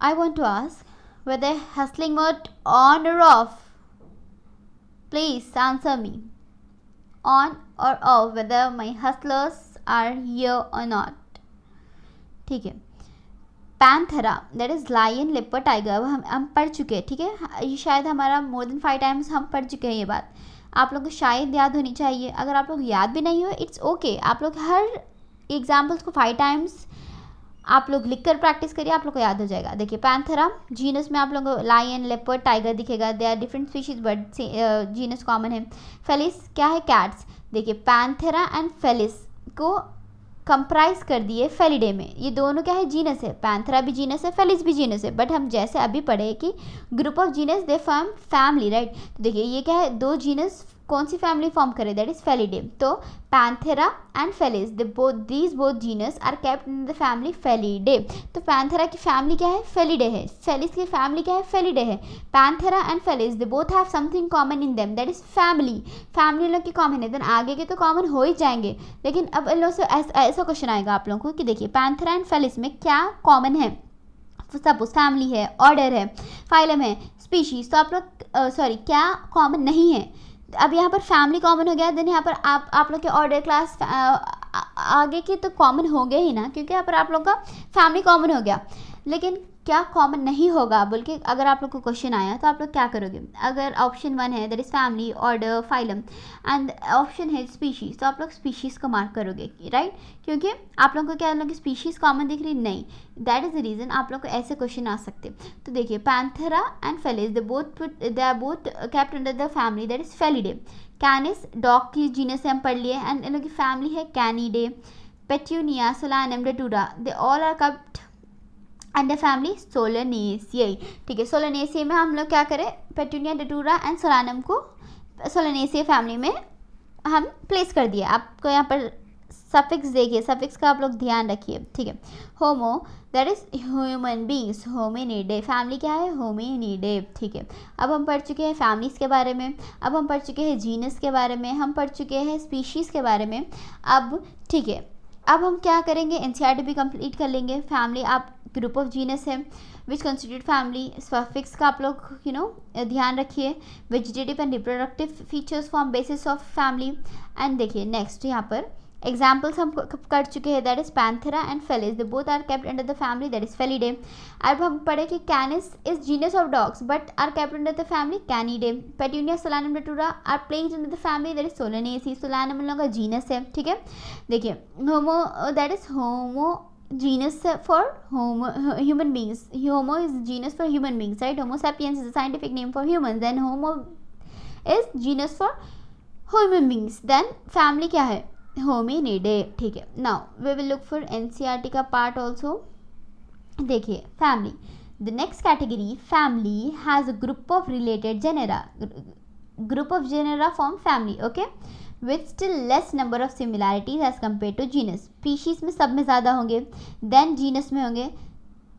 I want to ask whether hustling mode on or off? Please answer me. On or off? Whether my hustlers are here or not? ठीक है। Panthera that is lion, leopard, tiger, अब हम पढ़ चुके हैं, ठीक है। ये शायद हमारा मोर देन 5 टाइम्स हम पढ़ चुके हैं ये बात। आप लोग को शायद याद होनी चाहिए। अगर आप लोग याद भी नहीं हो, इट्स ओके, आप लोग हर एग्जाम्पल्स को 5 टाइम्स आप लोग लिख कर प्रैक्टिस करिए, आप लोग को याद हो जाएगा। देखिए पैंथेरा जीनस में आप लोगों को लायन, लेपर्ड, टाइगर दिखेगा। They are different species but genus common है। फेलिस क्या है? कैट्स। देखिए पैंथेरा एंड फेलिस को कंप्राइज कर दिए फेलिडे में। ये दोनों क्या है? जीनस है। पैंथेरा भी जीनस है, फेलिस भी जीनस है, बट हम जैसे अभी पढ़े कि group of genus they form family, right. तो देखिए ये क्या है? दो जीनस कौन सी फैमिली फॉर्म करे? That is felidae. तो panthera and felis these both genus are kept in the family felidae. तो पैंथेरा की फैमिली क्या है? फेलिडे है। फेलिस की फैमिली क्या है? फेलिडे है। Panthera and Felis they both have something common in them, that is family. Family लोग की कॉमन है, देन आगे के तो कॉमन हो ही जाएंगे। लेकिन अब इन लोग से ऐसा क्वेश्चन आएगा आप लोगों को कि देखिए पैंथेरा एंड फेलिस में क्या कॉमन है? सपोज फैमिली है, ऑर्डर है, फाइलम है, स्पीशीज। तो आप लोग सॉरी क्या कॉमन नहीं है? अब यहाँ पर फैमिली कॉमन हो गया, देन यहाँ पर आप लोग के ऑर्डर, क्लास, आगे के तो कॉमन हो गए ही ना, क्योंकि यहाँ पर आप लोग का फैमिली कॉमन हो गया। लेकिन क्या कॉमन नहीं होगा बोल के अगर आप लोग को क्वेश्चन आया तो आप लोग क्या करोगे? अगर ऑप्शन 1 है that is family, order, phylum and option है स्पीशीज, तो आप लोग स्पीशीज को मार्क करोगे, राइट। क्योंकि आप लोग को क्या लोग स्पीशीज कॉमन दिख रही? नहीं। दैट इज द रीजन आप लोग को ऐसे क्वेश्चन आ सकते। तो देखिए Panthera and Felis they are both kept under the family that is Felidae. Canis dog की जीनस से हम पढ़ लिए, एंड इन लोग की फैमिली है canidae. Petunia, solanum, datura, they all are kept under family solanaceae. ठीक है, सोलनेसियाई में हम लोग क्या करें? पेट्यूनिया, डेटूरा एंड सोलानम को सोलनेसियाई फैमिली में हम प्लेस कर दिए। आपको यहाँ पर सफिक्स देखिए, सफिक्स का आप लोग ध्यान रखिए, ठीक है। होमो that is human beings, hominidae family क्या है? होमिनिडे, ठीक है। अब हम पढ़ चुके हैं फैमिलीज के बारे में, अब हम पढ़ चुके हैं जीनस के बारे में, हम पढ़ चुके हैं स्पीशीज़ के बारे में। अब ठीक है, अब हम क्या करेंगे? एनसीईआरटी भी कंप्लीट कर लेंगे। फैमिली आप ग्रुप ऑफ जीनस है विच कंस्टिट्यूट फैमिली। सफिक्स का आप लोग ध्यान रखिए। Vegetative and reproductive features form basis of family. And देखिए नेक्स्ट यहाँ पर एग्जाम्पल्स हम कर चुके हैं, that is Panthera and Felis they both are kept under the family that is Felidae. अब हम पढ़े कि Canis is genus of dogs but are kept under the family Canidae. Petunia, solanum, Datura are placed under the family that is Solanaceae. Solanum इन लोगों का genus है, ठीक है। देखिए Homo that is Homo genus for human beings. Homo is genus for human beings, right? Homo sapiens is a scientific name for humans. Then Homo is genus for human beings. Then family क्या है? Hominidae, ठीक है। Now we will look for NCERT का part also. देखिए family, the next category, family has a group of related genera. Group of genera form family, okay, with still less number of similarities as compared to genus. Species में सब में ज़्यादा होंगे, then genus में होंगे,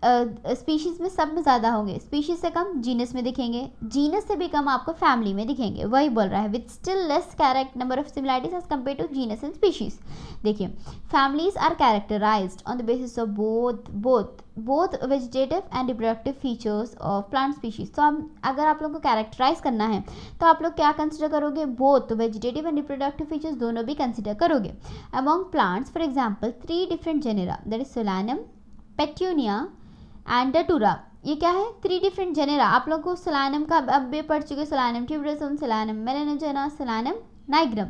species में सब में ज़्यादा होंगे, स्पीशीज़ से कम जीनस में दिखेंगे, जीनस से भी कम आपको फैमिली में दिखेंगे। वही बोल रहा है with still less number of similarities as compare to genus and species. देखिए families are characterized on the basis of both vegetative and reproductive features of plant species. तो हम अगर आप लोगों को कैरेक्टराइज करना है तो आप लोग क्या कंसिडर करोगे? Both vegetative and reproductive features दोनों भी कंसिडर करोगे। Among plants for example 3 different genera that is Solanum, Petunia and Datura. ये क्या है? 3 डिफरेंट जेनेरा। आप लोग को सोलानम का अब भी पढ़ चुके, Solanum tuberosum, Solanum melongena, Solanum nigrum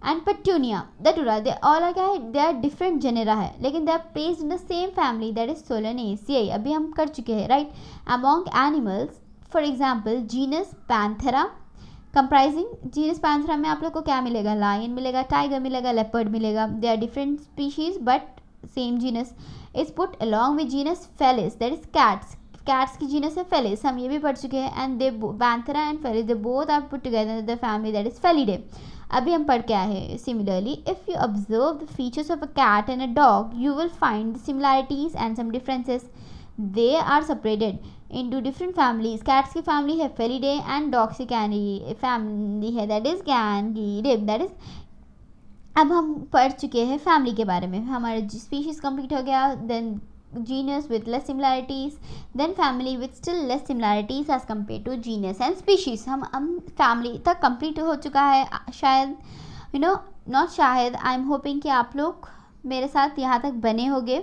and Petunia, Datura, they all are क्या है? दे आर डिफरेंट जेनेरा है, लेकिन they are placed in the same family that is Solanaceae. अभी हम कर चुके हैं, right. Among animals for example genus Panthera comprising, genus Panthera में आप लोग को क्या मिलेगा? लायन मिलेगा, टाइगर मिलेगा, लेपर्ड मिलेगा। They are different species but same genus is put along with genus Felis that is cats. Cats की जीनस है फेलिस, हम ये भी पढ़ चुके हैं। And they Panthera and Felis they both are put together in the family that is Felidae. अभी हम पढ़ के आए हैं। Similarly if you observe the features of a cat and a dog you will find the similarities and some differences. They are separated into different families. Cats की family है Felidae and dogs की कैनी family है that is Canidae. That is अब हम पढ़ चुके हैं फैमिली के बारे में। हमारा स्पीशीज कंप्लीट हो गया, then genus with less similarities, then family with still less similarities as compare to genus and species. हम फैमिली तक कंप्लीट हो चुका है शायद, नॉट शायद, आई एम होपिंग कि आप लोग मेरे साथ यहाँ तक बने होंगे।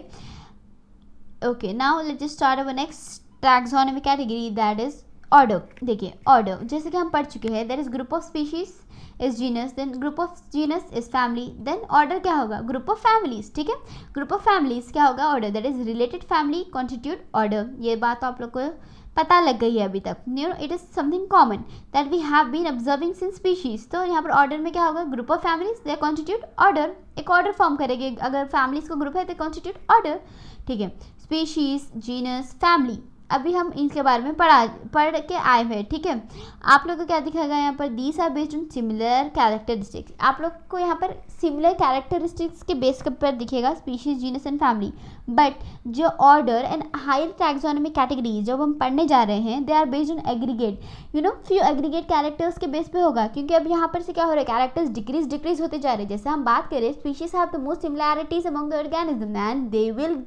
Okay, now let's start our next taxonomy category that is order. देखिए ऑर्डर जैसे कि हम पढ़ चुके हैं, that is group of species is genus, then group of genus is family, then order क्या होगा, ग्रुप ऑफ फैमिलीज, ठीक है, ग्रुप ऑफ फैमिलीज क्या होगा, order, that is related family constitute order. ये बात आप लोग को पता लग गई है अभी तक, you know it is something common that we have been observing since species. तो यहाँ पर ऑर्डर में क्या होगा, group of families they constitute order, एक ऑर्डर फॉर्म करेंगे, अगर फैमिलीज का ग्रुप है तो कॉन्स्टिट्यूट ऑर्डर, ठीक है, स्पीशीज, जीनस, फैमिली। अभी हम इनके बारे में पढ़ के आए हुए हैं, ठीक है। आप लोग को क्या दिखाएगा यहाँ पर, these are based on similar characteristics, आप लोग को यहाँ पर सिमिलर कैरेक्टरिस्टिक्स के बेस पर दिखेगा species, genus and family, but जो order and higher taxonomy category जब हम पढ़ने जा रहे हैं, they are based on aggregate, you know few aggregate characters के बेस पे होगा, क्योंकि अब यहाँ पर से क्या हो रहा है, कैरेक्टर्स डिक्रीज होते जा रहे हैं। जैसे हम बात करें, species have the most similarities among the organism and they will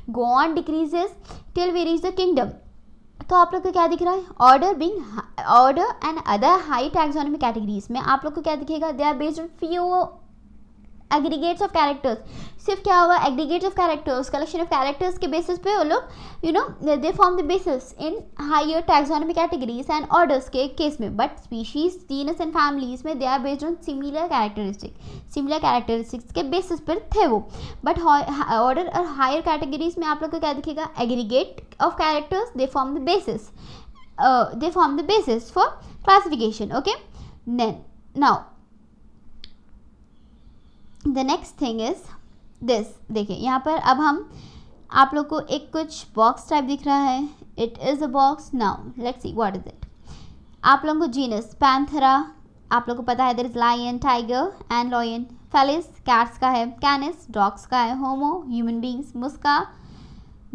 go on decreases till we reach the kingdom. तो आप लोग को क्या दिख रहा है, order and other high taxonomy categories में आप लोग को क्या दिखेगा, they are based on few aggregates of characters. सिर्फ क्या होगा, aggregates of characters, collection of characters के बेसिस पे वो लोग you know they form the basis in higher taxonomy categories and orders के केस में, but species, genus and families में they are based on similar characteristics के basis पर थे वो, बट ऑर्डर और हायर कैटेगरीज में आप लोग को क्या दिखेगा, aggregate of characters, they form the basis for classification, okay. Now the next thing is this, देखिए यहाँ पर अब हम आप लोग को एक कुछ बॉक्स टाइप दिख रहा है, it is a box. Now let's see what is it. आप लोगों को जीनस पैंथेरा, आप लोग को पता है there is lion, tiger and lion, Felis cats का है, कैनिस डॉग्स का है, Homo human beings, Musca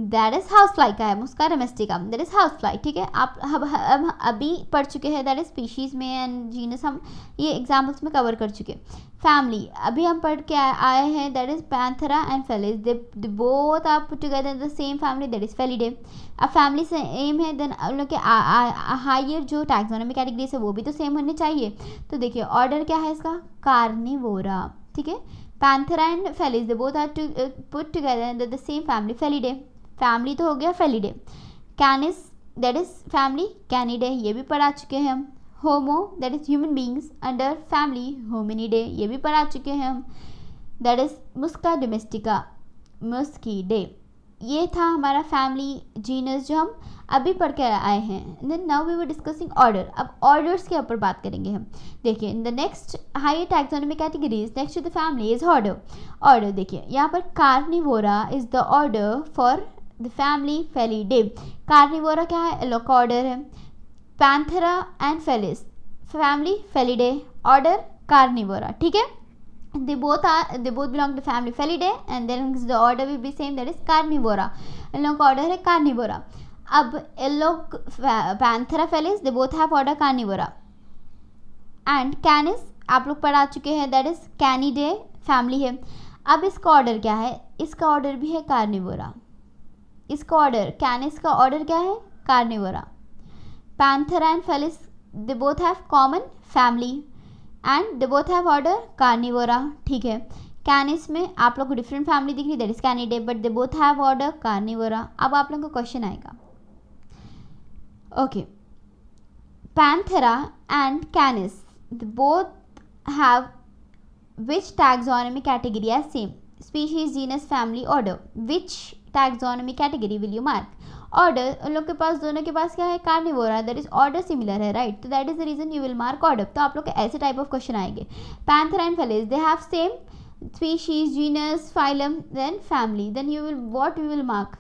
that is house fly का है, मुस्का domestica that is house fly, ठीक है। आप अब अभी पढ़ चुके हैं दैट इज स्पीशीज में एंड जीनस, हम ये एग्जाम्पल्स में कवर कर चुके। फैमिली अभी हम पढ़ के आए हैं, that is Panthera and Felis, they both are put together in the same family, that is Felidae. अब फैमिली से एम है, देन उन लोग के हायर जो टैक्सोनॉमी कैटेगरीज है वो भी तो सेम होने चाहिए। तो देखिए ऑर्डर क्या है इसका, कार्निवोरा, ठीक है। Panthera and Felis they both are put together in the same family, Felidae, family तो हो गया Felidae. Canis that is family, Canidae, ये भी पढ़ा चुके हैं हम। Homo that is human beings under family Hominidae, ये भी पढ़ा चुके हैं हम। That is Musca domestica, Muscidae. ये था हमारा फैमिली जीनस जो हम अभी पढ़ के आए हैं। Then now we were discussing order, अब ऑर्डर्स के ऊपर बात करेंगे हम। देखिए in the next higher taxonomy categories next to the family is order देखिए यहाँ पर Carnivora is the order for the family Felidae. Carnivora क्या है, एलो का ऑर्डर है। Panthera and Felis family Felidae, order Carnivora, ठीक है। they both belong to family Felidae and then the order will be same, that is Carnivora. इन लोगों का order है कार्निवोरा। अब इन लोग Panthera Felis they both have order Carnivora and Canis आप लोग पढ़ा चुके हैं, दैट इज कैनिडे फैमिली है। अब इसका ऑर्डर क्या है, इसका ऑर्डर भी है कार्निवोरा, इसका ऑर्डर कैनिस का ऑर्डर क्या है, Carnivora. Panthera and Felis they both have common family and they both have order Carnivora, ठीक है। कैनिस में आप लोग को डिफरेंट फैमिली दिख रही, that is Canidae, but they both have order Carnivora. अब आप लोगों को क्वेश्चन आएगा, okay, Panthera and Canis they both have which taxonomy category as same, species, genus, family, order, which taxonomy category will you mark. Order उन लोग के पास, दोनों के पास क्या है, Carnivora, that is order similar है, राइट, तो that is the reason you will mark order. तो आप लोग के ऐसे टाइप ऑफ क्वेश्चन आएंगे। Panthera and Felis they have same species, genus, phylum, then family, then you will mark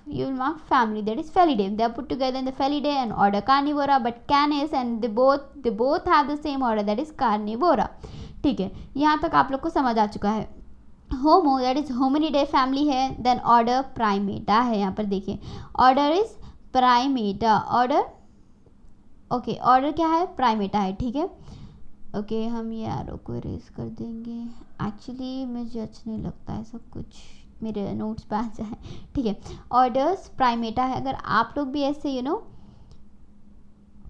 family, that is Felidae. They are put together in the Felidae and order Carnivora, but Canis and they both have the same order, that is Carnivora, ठीक है। यहाँ तक आप लोग को समझ आ चुका है। होमो दैट इज होमिनिडे फैमिली है, देन ऑर्डर प्राइमेटा है। यहाँ पर देखिए order is Primata, order okay, order क्या है, प्राइमेटा है, ठीक है। ओके हम ये एरो को इरेज कर देंगे, एक्चुअली मुझे अच्छा नहीं लगता है सब कुछ मेरे नोट्स पे आ जाए, ठीक है। ऑर्डर्स प्राइमेटा है। अगर आप लोग भी ऐसे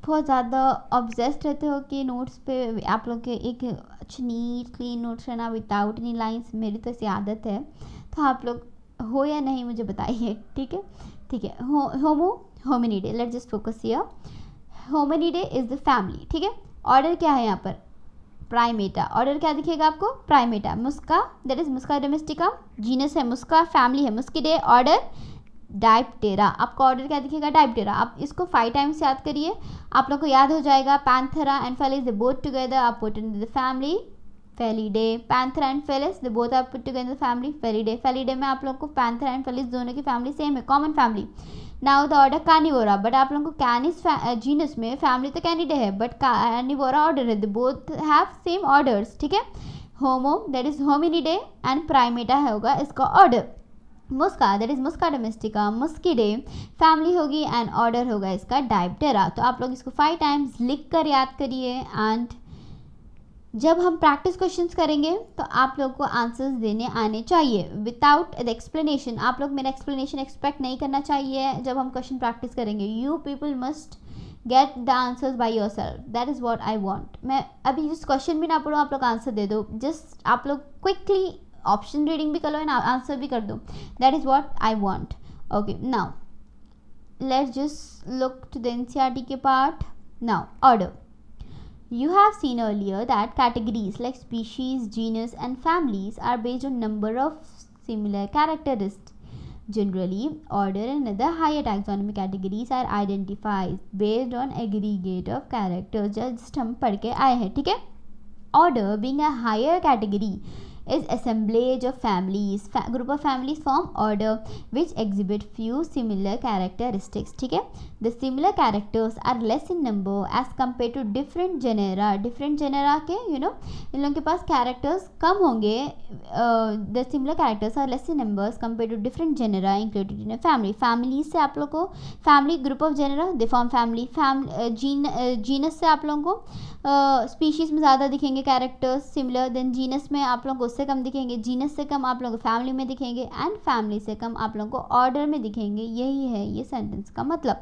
बहुत ज़्यादा ऑब्सेस्ड रहते हो कि नोट्स पे आप लोग के एक अच्छे नीट क्लीन नोट्स रहना विदाउट एनी लाइंस, मेरी तो ऐसी आदत है, तो आप लोग हो या नहीं मुझे बताइए, ठीक है, ठीक है। Homo Hominidae, let's just focus here, Hominidae is the family, ठीक है। ऑर्डर क्या है यहाँ पर, प्राइमेटा, ऑर्डर क्या दिखेगा आपको, Primata. Muska that is Musca domestica, genus है मुस्का, फैमिली है मुस्किडे, ऑर्डर डाइप्टेरा। आपका ऑर्डर क्या दिखेगा, डाइप्टेरा। आप इसको 5 टाइम्स याद करिए, आप लोग को याद हो जाएगा। Panthera and Felis they both together are put in the family Felidae. Panthera and Felis they both are put together family Felidae. Felidae में आप लोग को पैंथेरा एंड फेलिस दोनों की फैमिली सेम है, common family. Now the order Carnivora, but आप लोगों को कैनिस जीनस में फैमिली तो कैनिडे है, बट कार्निवोरा ऑर्डर है, they both have same orders, ठीक है। होमो that is Hominidae and Primata होगा इसका order. Muska that is Musca domestica, मुस्किडे family होगी एंड ऑर्डर होगा इसका डाइप्टेरा। तो आप लोग इसको 5 टाइम्स लिख कर याद करिए, एंड जब हम प्रैक्टिस क्वेश्चंस करेंगे तो आप लोग को आंसर्स देने आने चाहिए विदाउट द एक्सप्लेनेशन। आप लोग मेरा एक्सप्लेनेशन एक्सपेक्ट नहीं करना चाहिए जब हम क्वेश्चन प्रैक्टिस करेंगे। You people must get the answers by your self, that is what I want. मैं अभी जिस क्वेश्चन भी ना पढ़ूँ, आप लोग आंसर दे दो, जस्ट आप लोग क्विकली ऑप्शन रीडिंग भी कर लो एंड आंसर भी कर दो, that is what I want. Okay, now let's just look to the NCERT के part. Now order, you have seen earlier that categories like species, genus and families are based on number of similar characteristics. Generally, order and other higher taxonomic categories are identified based on aggregate of characters. Just हम पढ़ के आए हैं, ठीक है। Order being a higher category is assemblage of families, group of families form order which exhibit few similar characteristics, ठीक है। The similar characters are less in number as compared to different genera. Different genera के इन लोगों के पास characters कम होंगे। The similar characters are less in numbers compared to different genera included in a family. Families से आप लोग को family, group of genera they form family. Genus से आप लोगों को species में ज़्यादा दिखेंगे characters similar, then genus में आप लोग को उससे कम दिखेंगे, जीनस से कम आप लोगों को फैमिली में दिखेंगे, एंड फैमिली से कम आप लोगों को ऑर्डर में दिखेंगे। यही है ये सेंटेंस का मतलब।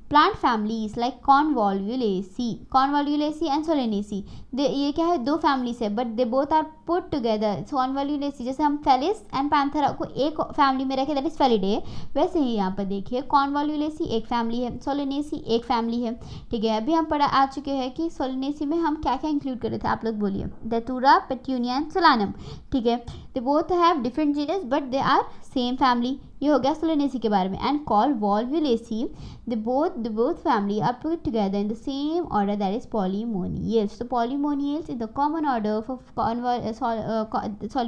Plant families like Convolvulaceae and Solanaceae, ये क्या है, 2 फैमिलीज है, but they both are put together. Convolvulaceae जैसे हम फेलिस एंड पैंथेरा को एक फैमिली में रखे, दैट इज फेलिडे, वैसे ही यहाँ पर देखिए कॉन्वॉल्यूलेसी एक फैमिली है, सोलेनेसी एक फैमिली है, ठीक है। अभी हम पढ़ा आ चुके हैं कि सोलेनेसी में हम क्या क्या इंक्लूड कर रहे थे, आप लोग बोलिए। दतूरा, पेट्यूनिया एंड सोलानम, ठीक है। They both have different genus but they are same family, ये हो गया सोलेनेसी के बारे में। And Convolvulaceae they both family are put together in the same order, that is Polemoniales. तो Polemoniales is the common order for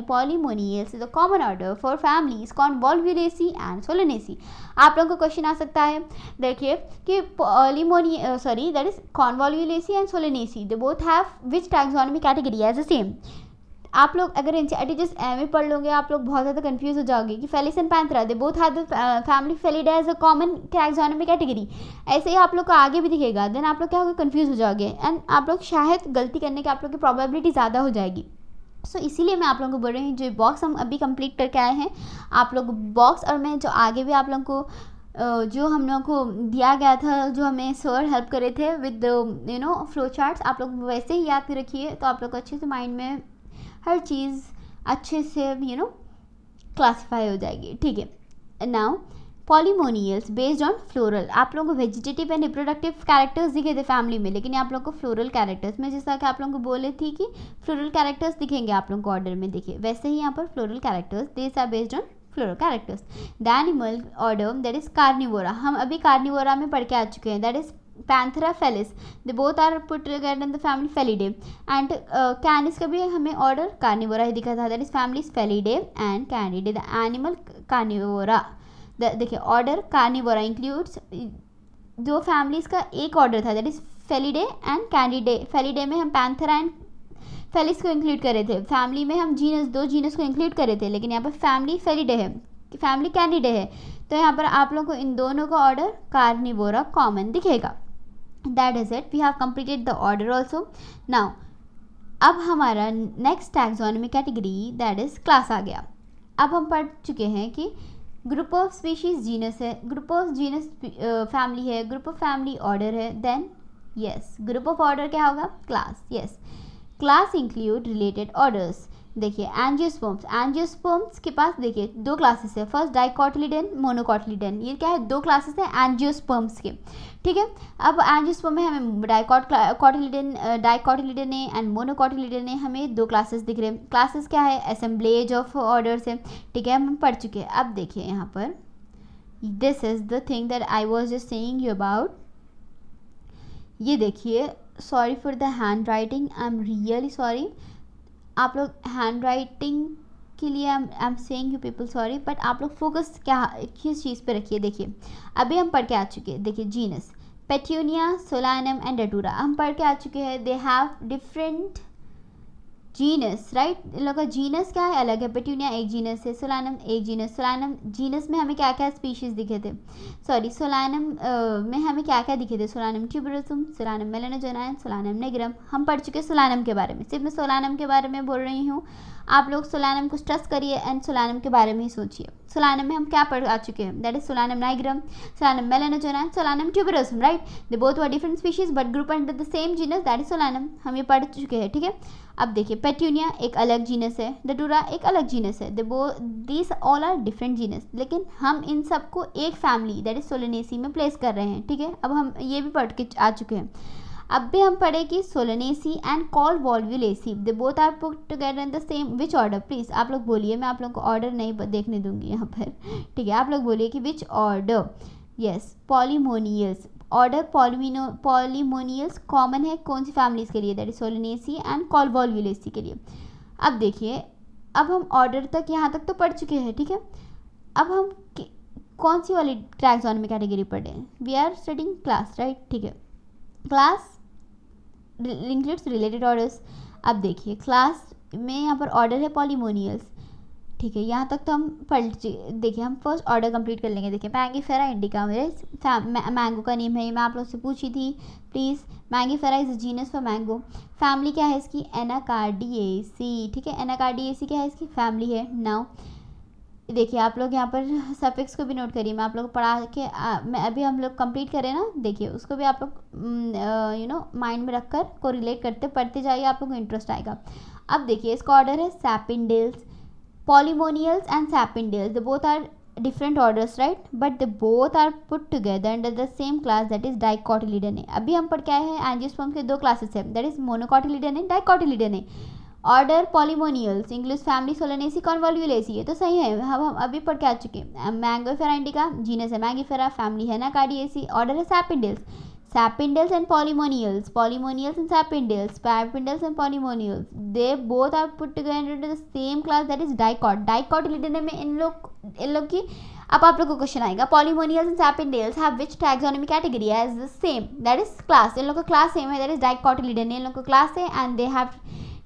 Polemoniales is the common order for families Convolvulaceae and Solanaceae. आप लोगों को question आ सकता है, देखिए कि that is Convolvulaceae and Solanaceae they both have which taxonomy category as the same. आप लोग अगर एनसीईआरटी जस्ट एम पढ़ लोगे, आप लोग बहुत ज़्यादा कंफ्यूज हो जाओगे कि Felis and Panthera they both have the family Felidae as a common taxonomy category. ऐसे ही आप लोग को आगे भी दिखेगा, देन आप लोग क्या होगा, कंफ्यूज हो जाओगे, एंड आप लोग शायद गलती करने की आप लोग की प्रोबेबिलिटी ज़्यादा हो जाएगी। सो इसीलिए मैं आप लोगों को बोल रही हूँ, जो बॉक्स हम अभी कंप्लीट करके आए हैं, आप लोग बॉक्स और मैं जो आगे भी आप लोगों को जो हम लोगों को दिया गया था, जो हमें सर हेल्प करे थे विद फ्लो चार्ट्स, आप लोग वैसे ही याद रखिए, तो आप लोग को अच्छे से माइंड में हर चीज़ अच्छे से क्लासीफाई हो जाएगी, ठीक है। Now Polemoniales based on floral, आप लोगों को वेजिटेटिव एंड रिप्रोडक्टिव कैरेक्टर्स दिखे थे फैमिली में, लेकिन आप लोग को फ्लोरल कैरेक्टर्स में, जैसा कि आप लोगों को बोले थी कि फ्लोरल कैरेक्टर्स दिखेंगे आप लोगों को ऑर्डर में, देखिए वैसे ही यहाँ पर floral characters this are based on floral characters. The animal order that is Carnivora, हम अभी कार्निवोरा में पढ़ के आ चुके हैं, that is Panthera Felis they both are put together in the family Felidae. And Canis का भी हमें ऑर्डर कार्निवोरा ही दिखा था, that is families Felidae and Canidae. The animal Carnivora, देखिए ऑर्डर कार्निवोरा इंक्लूड्स 2 फैमिलीज का एक ऑर्डर था, that is Felidae and Canidae. Felidae में हम पैंथेरा एंड फेलिस को इंक्लूड करे थे, फैमिली में हम जीनस 2 जीनस को इंक्लूड करे थे, लेकिन यहाँ पर फैमिली फेलिडे है, फैमिली कैंडिडे है, तो यहाँ पर आप लोगों को इन दोनों का ऑर्डर कार्निवोरा कॉमन दिखेगा। That is it, we have completed the order also. Now अब हमारा next taxonomy category that is class आ गया। अब हम पढ़ चुके हैं कि ग्रुप ऑफ स्पीशीज जीनस है, ग्रुप ऑफ जीनस फैमिली है, ग्रुप ऑफ फैमिली ऑर्डर है, then yes group of order क्या होगा, class. Yes, class include related orders, देखिए एंजियोस्पर्म्स के पास देखिए दो क्लासेस है, फर्स्ट डाइकोटिलिडन, मोनोकोटिलिडन, ये क्या है, दो क्लासेस है एंजियोस्पर्म्स के, ठीक है। अब एंजियोस्पर्म में हमें डाइकोटिलिडन एंड मोनोकोटिलिडन हमें दो क्लासेस दिख रहे हैं। क्लासेस क्या है, असेंबलेज ऑफ ऑर्डर्स है, ठीक है, हम पढ़ चुके हैं। अब देखिए यहाँ पर this is the thing that I was just saying you about. ये देखिए, sorry for the hand writing, I am really sorry. आप लोग हैंड राइटिंग के लिए I am saying you people sorry, but आप लोग फोकस क्या किस चीज़ पे रखिए। देखिए अभी हम पढ़ के आ चुके हैं, देखिए genus Petunia, Solanum and Datura हम पढ़ के आ चुके हैं। They have different genus, right, इन लोगों का जीनस क्या है, अलग है। पेट्यूनिया एक जीनस है, सोलानम एक जीनस। सोलानम जीनस में हमें क्या क्या स्पीशीज़ दिखे थे, सॉरी सोलानम में हमें क्या क्या दिखे थे, Solanum tuberosum, Solanum melongena, Solanum nigrum, हम पढ़ चुके हैं सोलानम के बारे में। सिर्फ मैं सोलानम के बारे में बोल रही हूँ, आप लोग सोलानम को स्ट्रेस करिए एंड सोलानम के बारे में ही सोचिए। सोलानम में हम क्या पढ़ आ चुके हैं, that is Solanum nigrum, Solanum melongena, Solanum tuberosum, right. They both were different species but group under the same genus, that is Solanum, हम ये पढ़ चुके हैं, ठीक है। अब देखिए पेट्यूनिया एक अलग जीनस है, डटूरा एक अलग जीनस है, these all are different genus, लेकिन हम इन सबको एक फैमिली दैट इज सोलेनेसी में प्लेस कर रहे हैं, ठीक है। अब हम ये भी पढ़ के आ चुके हैं। अब भी हम पढ़े कि Solanaceae and Convolvulaceae they both are put together in the same which order, please आप लोग बोलिए, मैं आप लोग को ऑर्डर नहीं देखने दूंगी यहाँ पर, ठीक है। आप लोग बोलिए कि which order, yes Polemoniales, order Polemoniales common है कौन सी फैमिलीज के लिए, दैट इज सोलेनेसी एंड कॉलवॉल्वुलेसी के लिए। अब देखिए, अब हम ऑर्डर तक यहाँ तक तो पढ़ चुके हैं, ठीक है। अब हम कौन सी वाली टैक्सोनॉमी कैटेगरी पढ़े, we are studying class, right, ठीक है। Class includes related orders. अब देखिए क्लास में यहाँ पर ऑर्डर है पॉलीमोनियल्स, ठीक है, यहाँ तक तो हम पढ़, देखिए हम फर्स्ट ऑर्डर कंप्लीट कर लेंगे। देखिए मैंगीफेरा इंडिका, मेरे मैंगो का नेम है, मैं आप लोग से पूछी थी please. Mangifera is genus for mango. Family क्या है इसकी, एनाकार्डिएसी, ठीक है, एनाकार्डिएसी क्या है इसकी फैमिली है। नाउ देखिए आप लोग यहाँ पर सफिक्स को भी नोट करिए, मैं आप लोग को पढ़ा के मैं अभी हम लोग कंप्लीट करें ना, देखिए उसको भी आप लोग माइंड में रखकर को रिलेट करते पढ़ते जाइए, आप लोग को इंटरेस्ट आएगा। अब देखिए इसका ऑर्डर है Sapindales, Polemoniales and Sapindales, they both are different orders, right, but they both are put together under the same class, that is dicotyledon. अभी हम पढ़ के आए हैं एंजियोस्पर्म के दो क्लासेस है, that is monocotyledon, dicotyledon. Order Polemoniales, English family Solanaceae, Convolvulaceae, ये तो सही है, हम अभी पढ़ के आ चुके हैं। मैंगोफेरा इंडिका जीनस है मैंगीफेरा, फैमिली है एनाकार्डिएसी, ऑर्डर है Sapindales, Sapindales and Polemoniales, Polemoniales and Sapindales, Sapindales and Polemoniales, they both are put together in the same class, that is dicot. Dicotyledon में इन लोग की, अब आप लोग को क्वेश्चन आएगा, Polemoniales and Sapindales have which taxonomy category as the same, that is class, इन लोग का क्लास सेम है, दैट इज डाइकोटिलिडन, इन लोग का क्लास है and they have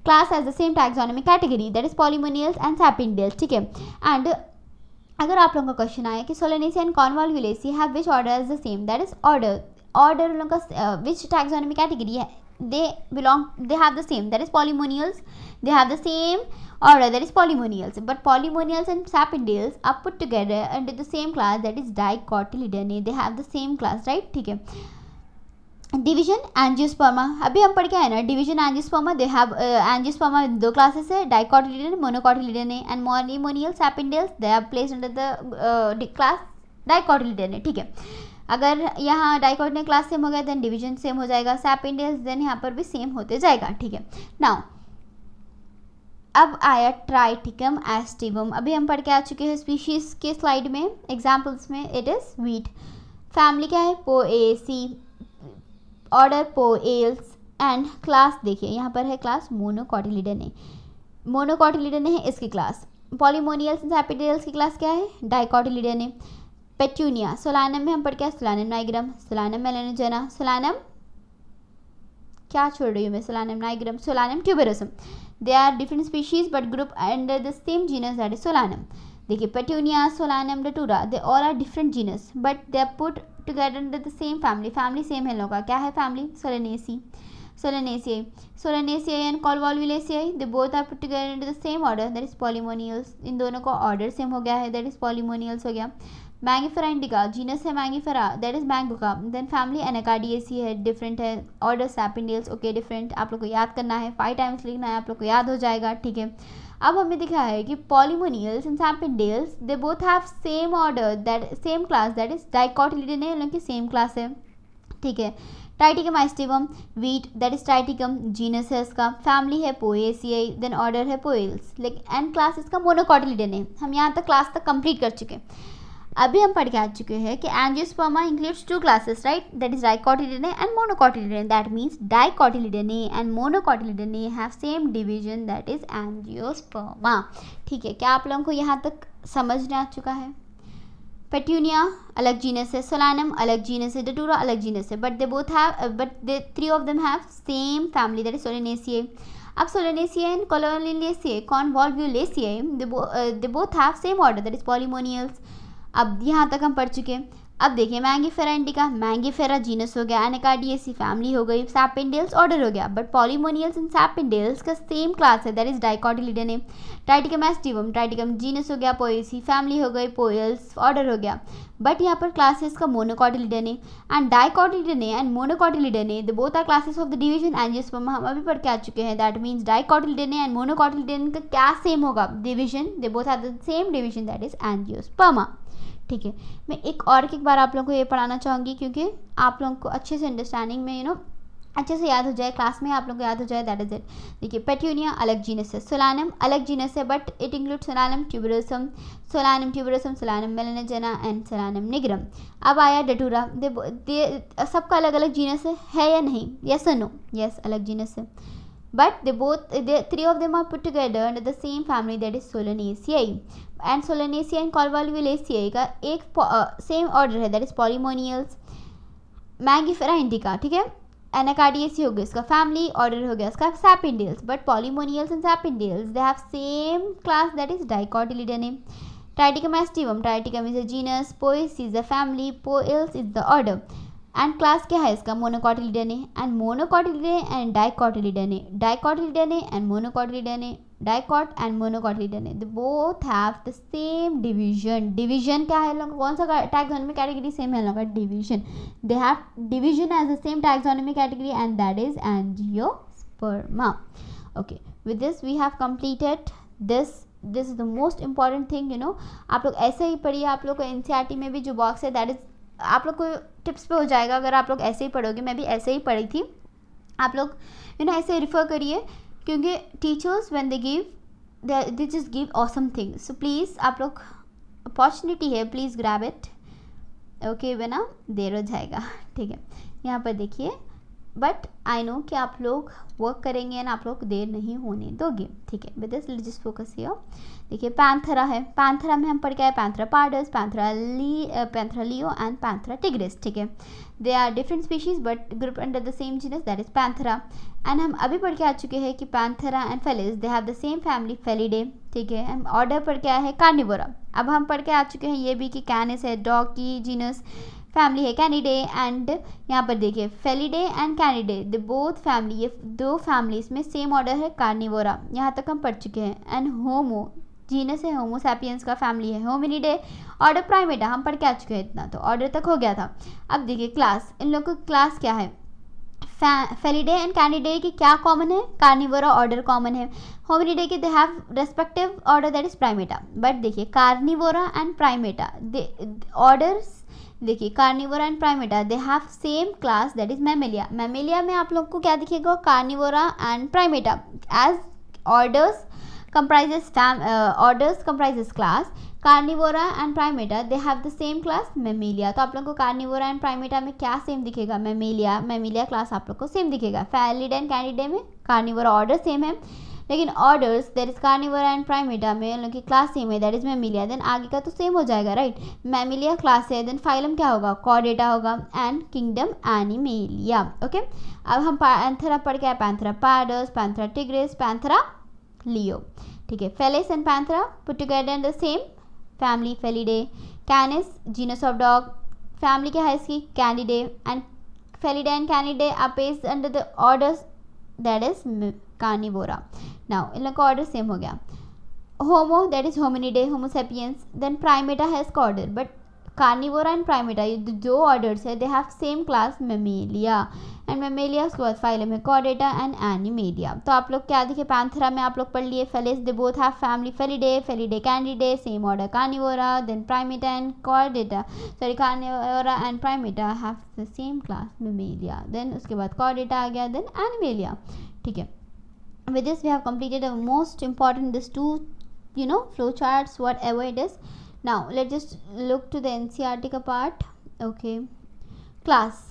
class as the same taxonomy category, that is polymonials and sapindales, ठीक है। एंड अगर आप लोगों का क्वेश्चन आया कि Solanaceae and Convolvulaceae have which order as the same, that is order उन लोगों का विच टैक्सोनॉमी कैटेगरी है, they have the same, that is polymonials, they have the same order, that is polymonials, but polymonials and sapindales are put together under the same class, that is dicotyledonnae, they have the same class, right, ठीक है। Division एंजियोस्पर्मा, अभी हम पढ़ के आए ना, division एंजियोस्पर्मा, they have एंजियोस्पर्मा दो classes है, dicotyledon, monocotyledon and Polemoniales Sapindales, they are placed under the class dicotyledon, ठीक है। अगर यहाँ डाइकोटिलिडन क्लास सेम हो गया देन डिवीजन सेम हो जाएगा, सैपिंडेल्स देन यहाँ पर भी सेम होते जाएगा, ठीक है। नाउ अब आया ट्राइटिकम एस्टिवम, अभी हम पढ़ के आ चुके हैं स्पीशीज के स्लाइड में, एग्जाम्पल्स में, इट इज वीट। फैमिली क्या है, Poaceae, order Poales and class देखिए यहाँ पर है क्लास मोनोकोटिलिडन, मोनोकोटिलिडन है इसकी क्लास। पॉलीमोनियल्स एंड सैपिंडेल्स की क्लास क्या है, डाइकोटिलिडन। पेट्यूनिया, सोलानम में हम पढ़ के आए Solanum nigrum, Solanum melongena, Solanum क्या छोड़ रही हूँ मैं, Solanum nigrum, Solanum tuberosum, they are different species but group under the same genus, that is Solanum. देखिए Petunia, Solanum, Datura, they all are different genus but they are put together under the same family, family same है लोगों का, क्या है family, Solanaceae and Convolvulaceae, they both are put together under the same order, that is Polemoniales, इन दोनों का order same हो गया है, दैट इज पॉलीमोनियल्स हो गया। मैंगिफेरा इंडिका जीनस है मैंगिफेरा, दैट इज मैंगो का। देन फैमिली एनाकार्डियेसी है, डिफरेंट है। ऑर्डर सैपिंडियल्स, ओके डिफरेंट, आप लोग को याद करना है, 5 टाइम्स लिखना है, आप लोग को याद हो जाएगा, ठीक है। अब हमें दिखा है कि Polemoniales and Sapindales they both have same order, that same class, that is dicotyledon है, उनकी सेम क्लास है, ठीक है। Triticum aestivum wheat, that is Triticum, genus है इसका, फैमिली है पोएसियाई, देन ऑर्डर है पोएल्स, लेकिन एंड क्लास इसका मोनोकोटिलिडन है। हम यहाँ तक क्लास तक कंप्लीट कर चुके हैं। अभी हम पढ़ के आ चुके हैं कि angiospermae includes 2 classes, right, that is dicotyledon and monocotyledon. That means dicotyledon and monocotyledon have same division, that is angiospermae, ठीक है। क्या आप लोगों को यहाँ तक समझ में आ चुका है? पेट्यूनिया अलग जीनस है, सोलानम अलग जीनस है, डेटूरा अलग जीनस है, but they 3 of them have same family, that is Solanaceae. अब Solanaceae and Convolvulaceae, Convolvulaceae, they both have same order, that is Polemoniales. अब यहाँ तक हम पढ़ चुके हैं। अब देखिए मैंगिफेरा इंडिका, मैंगिफेरा जीनस हो गया, एनाकार्डियेसी फैमिली हो गई, सैपिंडियल्स ऑर्डर हो गया, बट पॉलीमोनियल्स एंड सैपिंडियल्स का सेम क्लास है, दैट इज डाइकोटिलिडन है। ट्राइटिकम एस्टिवम, ट्राइटिकम जीनस हो गया, पोएसी फैमिली हो गई, पोएल्स ऑर्डर हो गया, बट यहाँ पर क्लासेस का मोनोकोटिलिडन है एंड डाइकोटिलिडन है एंड मोनोकोटिलिडन है, the both are classes of the division angiospermae. हम अभी पढ़ के आ चुके हैं, that means dicotyledon and monocotyledon का क्या सेम होगा? Division, they both are the same division, that is angiospermae, ठीक है। मैं एक बार आप लोगों को ये पढ़ाना चाहूँगी क्योंकि आप लोगों को अच्छे से अंडरस्टैंडिंग में अच्छे से याद हो जाए, क्लास में आप लोगों को याद हो जाए, दैट इज इट। देखिए पेट्यूनिया अलग जीनस है, सोलानम अलग जीनस है, but it include Solanum tuberosum, Solanum melongena and Solanum nigrum. अब आया डेटूरा, सबका अलग अलग जीनस है या नहीं? यस और नो? यस, अलग जीनस है, but they 3 of them are put together under the same family, that is Solanaceae, and Solanaceae and Convolvulaceae का एक सेम ऑर्डर है, that is Polymonials। Mangifera indica, ठीक है, एनाकार्डियेसी हो गया इसका फैमिली, ऑर्डर हो गया इसका Sapindales, but Polemoniales and Sapindales they have same class, that is dicotyledon. Triticum aestivum, Triticum is a genus, Poaceae is a family, Poales is the order, and class क्या है इसका? Monocotyledon and monocotyledon and dicotyledon, dicotyledon and monocotyledon, dicot and monocotyledon, they both have the same division. Division क्या है लोग? कौन सा taxonomy category same है लोग? Division, they have division as the same taxonomy category and that is angiospermae. Okay, with this we have completed this is the most important thing, आप लोग ऐसे ही पढ़िए। आप लोग को एनसीईआरटी में भी जो बॉक्स है, दैट इज आप लोग को टिप्स पे हो जाएगा अगर आप लोग ऐसे ही पढ़ोगे। मैं भी ऐसे ही पढ़ी थी, आप लोग ऐसे रिफ़र करिए, क्योंकि teachers when they just give awesome things, so please आप लोग, अपॉर्चुनिटी है, प्लीज़ ग्रैब इट, ओके, वरना देर हो जाएगा, ठीक है। यहाँ पर देखिए, बट आई नो कि आप लोग वर्क करेंगे एंड आप लोग देर नहीं होने दोगे, ठीक है। With this let's just focus here. देखिए पैंथेरा है, पैंथेरा में हम पढ़ के आए Panthera pardus, Panthera leo and Panthera tigris, ठीक है। They are different species but group under the same genus, that is Panthera. And हम अभी पढ़ के आ चुके हैं कि Panthera and Felis they have the same family, Felidae, ठीक है। हम ऑर्डर पढ़ के आए हैं कार्निवोरा। अब हम पढ़ के आ चुके हैं ये भी कि कैनिस है, डॉग की जीनस, फैमिली है कैनिडे, एंड यहाँ पर देखिए Felidae and Canidae, the both family, ये 2 फैमिलीज में सेम ऑर्डर है, कार्निवोरा। यहाँ तक हम पढ़ चुके हैं। एंड होमो जीनस है, होमो सैपियंस का फैमिली है, होमिनिडे, ऑर्डर प्राइमेटा, हम पढ़ के आ चुके हैं, इतना तो ऑर्डर तक हो गया था। अब देखिए क्लास, इन लोगों को क्लास क्या है? फेलिडे एंड कैनिडे की क्या कॉमन है? कार्निवोरा ऑर्डर कॉमन है। होमिनिडे के they have respective order, that is Primata. But देखिए कार्निवोरा एंड प्राइमेटा, ऑर्डर्स देखिए, Carnivora and Primata they have same class, that is Mammalia. Mammalia में आप लोग को क्या दिखेगा? Carnivora and Primata as orders comprises class, Carnivora and Primata they have the same class, Mammalia. तो आप लोग को कार्निवोरा एंड प्राइमेटा में क्या सेम दिखेगा? मैमेलिया क्लास आप लोग को सेम दिखेगा। फेलिडे एंड कैनिडे में कार्निवोरा ऑर्डर सेम है, लेकिन orders that is Carnivora and Primata में उन लोग की क्लास सेम है, दैट इज मैमेलिया। देन आगे का तो सेम हो जाएगा, राइट। मैमेलिया क्लास है, देन फाइलम क्या होगा? कॉर्डेटा होगा, एंड किंगडम एनिमेलिया, ओके। अब हम पैंथेरा पढ़ के आए, Panthera pardus, Panthera tigris, Panthera leo, ठीक है। Felis and Panthera put together in the same family, Felidae. Canis genus of dog, family क्या है इसकी? Canidae, and Felidae and Canidae are placed under the orders, that is Carnivora. Now इन लोग का order same हो गया। Homo that is Hominidae, Homo sapiens, then Primata has का order, but Carnivora and Primata, ये दो ऑर्डर्स है, दे have same class Mammalia and Mammalia, उसके बाद फाइलम है कॉर्डेटा एंड एनिमेलिया। तो आप लोग क्या देखे, पैंथेरा में आप लोग पढ़ लिए Felis, they both have family Felidae, Felidae Canidae, same order Carnivora, then Primata and Chordata, sorry Carnivora and Primata have the same class Mammalia, then उसके बाद कॉर्डेटा आ गया, देन एनिमेलिया। ठीक है, with this we have completed the most important this two flow charts, whatever it is. Now let's just look to the NCERT ka part. Okay, class,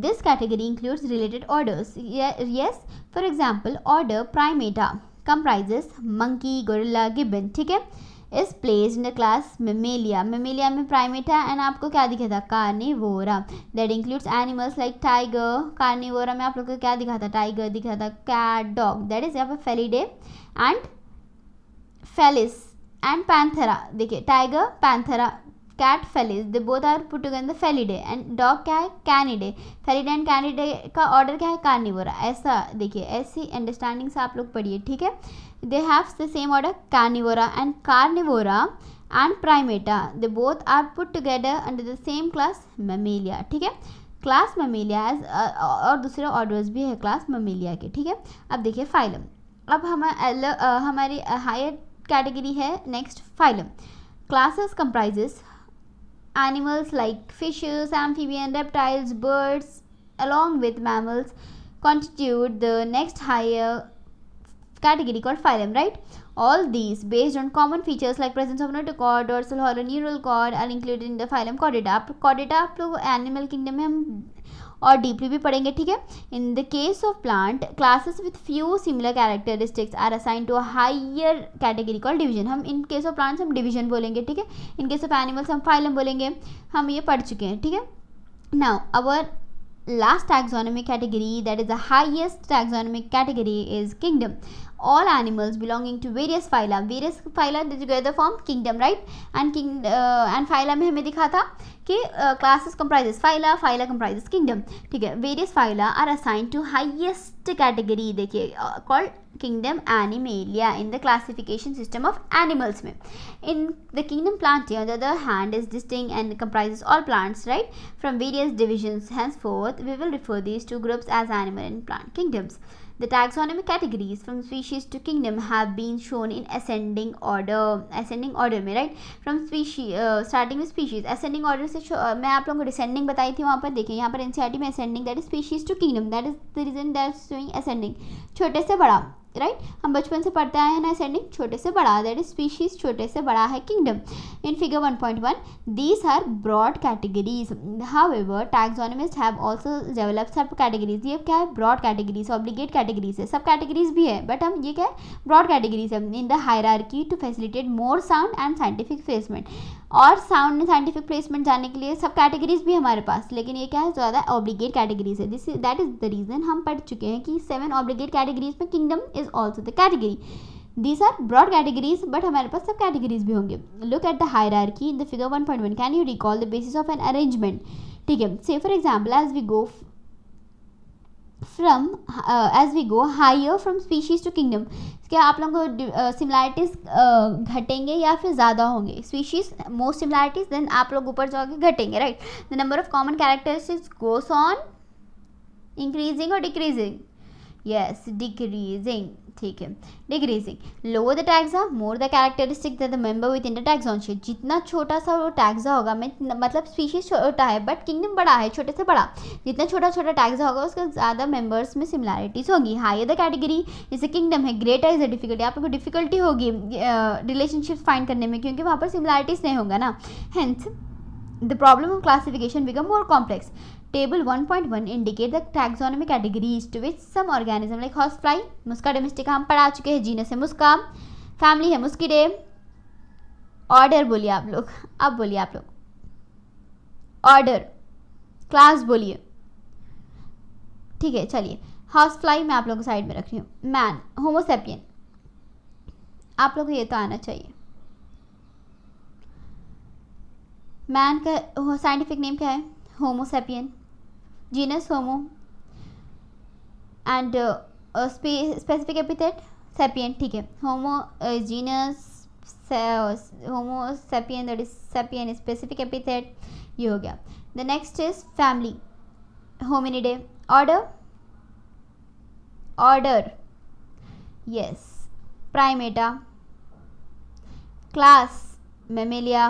this category includes related orders. Yes, for example, order Primata comprises monkey, gorilla, gibbon. ठीक है, is placed in the class Mammalia. Mammalia में Primata and आपको क्या दिखा था, Carnivora. That includes animals like tiger. Carnivora में आप लोग को क्या दिखा था, tiger दिखा था, cat, dog. That is यहाँ पे Felidae and Felis and Panthera. देखिए tiger, Panthera, cat, Felis, they both are put together Felidae and dog क्या है, Canidae. Felidae and Canidae का ऑर्डर क्या है, Carnivora. ऐसा देखिए, ऐसी अंडरस्टैंडिंग से आप लोग पढ़िए। ठीक है, they have the same order Carnivora and Carnivora and Primata, they both are put together under the same class Mammalia. ठीक है, क्लास Mammalia और दूसरे ऑर्डर्स भी है क्लास Mammalia के। ठीक है, अब देखिए फाइलम, अब हमारी हायर कैटेगरी है next phylum. Classes comprises animals like fishes, amphibians, reptiles, birds along with mammals constitute the next higher category called phylum, right? All these based on common features like presence of notochord, dorsal horn, neural cord are included in the phylum Chordata. Chordata आप लोग animal kingdom में हम और deeply भी पढ़ेंगे। ठीक है, in the case of plant classes with few similar characteristics are assign to a higher category call division. हम इन केस ऑफ प्लांट्स हम डिवीजन बोलेंगे। ठीक है, इन केस ऑफ एनिमल्स हम फाइलम बोलेंगे। हम ये पढ़ चुके हैं। ठीक है, now our last taxonomic category, that is the highest taxonomic category, is kingdom. All animals belonging to various phyla together form kingdom, right? And phyla में हमें दिखा था कि classes comprises phyla comprises kingdom. ठीक है, various phyla are assigned to highest category, देखिए called kingdom Animalia in the classification system of animals में. In the kingdom Plantae on the other hand is distinct and comprises all plants, right, from various divisions. Henceforth we will refer these two groups as animal and plant kingdoms. The taxonomic categories from species to kingdom have been shown in ascending order में, right, from species starting with species, ascending order से मैं आप लोगों को descending बताई थी वहाँ पर। देखिए यहाँ पर NCERT में ascending, that is species to kingdom, that is the reason that is showing ascending, छोटे से बड़ा, राइट, हम बचपन से पढ़ते आए हैं ना असेंडिंग, छोटे से बड़ा, दैट इज स्पीशीज, छोटे से बड़ा है kingdom. In figure 1.1 these are broad categories, however taxonomist have also developed sub categories. ये क्या है, ब्रॉड कैटेगरीज, ऑब्लिगेट कैटेगरीज है, सब कैटेगरीज भी है, बट हम ये क्या है, ब्रॉड कैटेगरीज है in the hierarchy to facilitate more sound and scientific placement. और साउंड एंड साइंटिफिक प्लेसमेंट जानने के लिए सब कैटेगरीज भी हमारे पास, लेकिन ये क्या है, ज़्यादा ऑब्लिगेट कैटेगरीज है। This that is the reason हम पढ़ चुके हैं कि 7 ऑब्लिगेट कैटेगरीज में kingdom is also the category. These are broad categories, but हमारे पास सब कैटेगरीज भी होंगे। Look at the hierarchy in the figure 1.1. Can you recall the basis of an arrangement? ठीक है, say for example as we go higher from species to kingdom, क्या आप लोगों को सिमिलैरिटीज घटेंगे या फिर ज़्यादा होंगे? स्पीशीज मोर सिमिलैरिटीज, देन आप लोग ऊपर जाओगे घटेंगे, right. The number of common characteristics goes on increasing और डिक्रीजिंग, यस डिक्रीजिंग, ठीक है, decreasing. Lower the taxa more the characteristic that the member within the taxonship, जितना छोटा सा वो टैक्सा होगा, मतलब स्पीशीज छोटा है बट किंगडम बड़ा है, छोटे से बड़ा, जितना छोटा छोटा टैक्सा होगा उसका ज़्यादा मेंबर्स में सिमिलैरिटीज होगी। हायर द कैटेगरी जैसे किंगडम है, ग्रेटर इज द डिफिकल्टी, आप लोगों को डिफिकल्टी होगी रिलेशनशिप फाइंड करने में, क्योंकि वहाँ पर सिमिलैरिटीज नहीं होगा ना। Hence the problem of classification become more complex. Table 1.1 indicate the taxonomic categories to which some organism like horsefly, Musca domestica हम पढ़ा चुके हैं, जीनस है मुस्का, फैमिली है मुस्किडे, ऑर्डर बोलिए आप लोग, अब बोलिए आप लोग ऑर्डर, क्लास बोलिए, ठीक है। चलिए हॉर्सफ्लाई मैं आप लोगों को साइड में रख रही हूँ। मैन, होमोसेपियन, आप लोग को ये तो आना चाहिए। मैन का साइंटिफिक नेम क्या है, Homo sapien, genus Homo and specific epithet sapien, ठीक है। Homo genus Homo sapien that is sapien specific epithet, ये हो गया. The next is family, Hominidae. Order, order, yes, Primata. Class, Mammalia.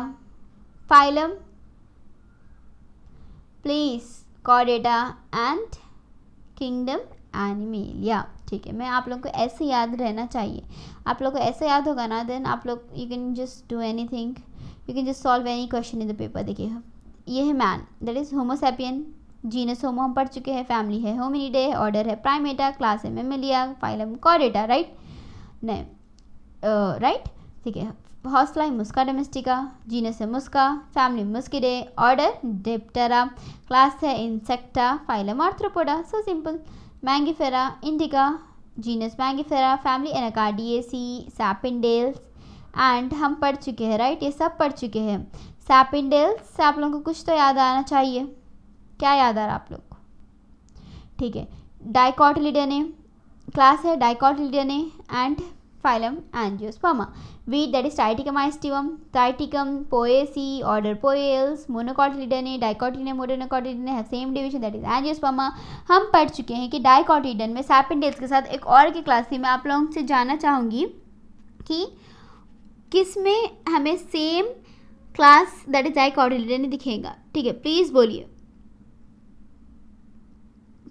Phylum, please, Chordata. And kingdom, Animalia. ठीक है, मैं आप लोग को ऐसे याद रहना चाहिए. आप लोग को ऐसे याद होगा ना, देन आप लोग you can just do anything, you can just solve any question in the paper. देखिए ये है man, that is Homo sapien. Genus Homo हम पढ़ चुके हैं, फैमिली है होमिनिडे, ऑर्डर है प्राइमेटा, क्लास है मेमेलिया, फाइलम कॉर्डेटा. राइट, नहीं, राइट. ठीक है, हॉर्सफ्लाई मुस्का डोमेस्टिका, जीनस है Musca, family Muscidae, order Diptera, class है Insecta, phylum Arthropoda. So simple. Mangifera indica, genus Mangifera, family Anacardiaceae, सैपिनडेल्स. And हम पढ़ चुके हैं, राइट, ये सब पढ़ चुके हैं. सैपिनडेल्स से आप लोगों को कुछ तो याद आना चाहिए. क्या याद आ रहा आप लोग को? ठीक है, डाइकोटिलिडने, क्लास है Dicotyledonae, and phylum Angiospermae. Wheat that is Triticum aestivum, Triticum Poaceae, order Poales, Monocotyledonae, Dicotyledonae, Monocotyledonae है same division that is Angiospermae. हम पढ़ चुके हैं कि डाइकोटिलिडन में सैपिनडेल्स के साथ एक और की क्लास थी. मैं आप लोगों से जानना चाहूँगी कि किस में हमें सेम क्लास दैट इज डाइकोटिलिडने दिखेगा. ठीक है, प्लीज़ बोलिए,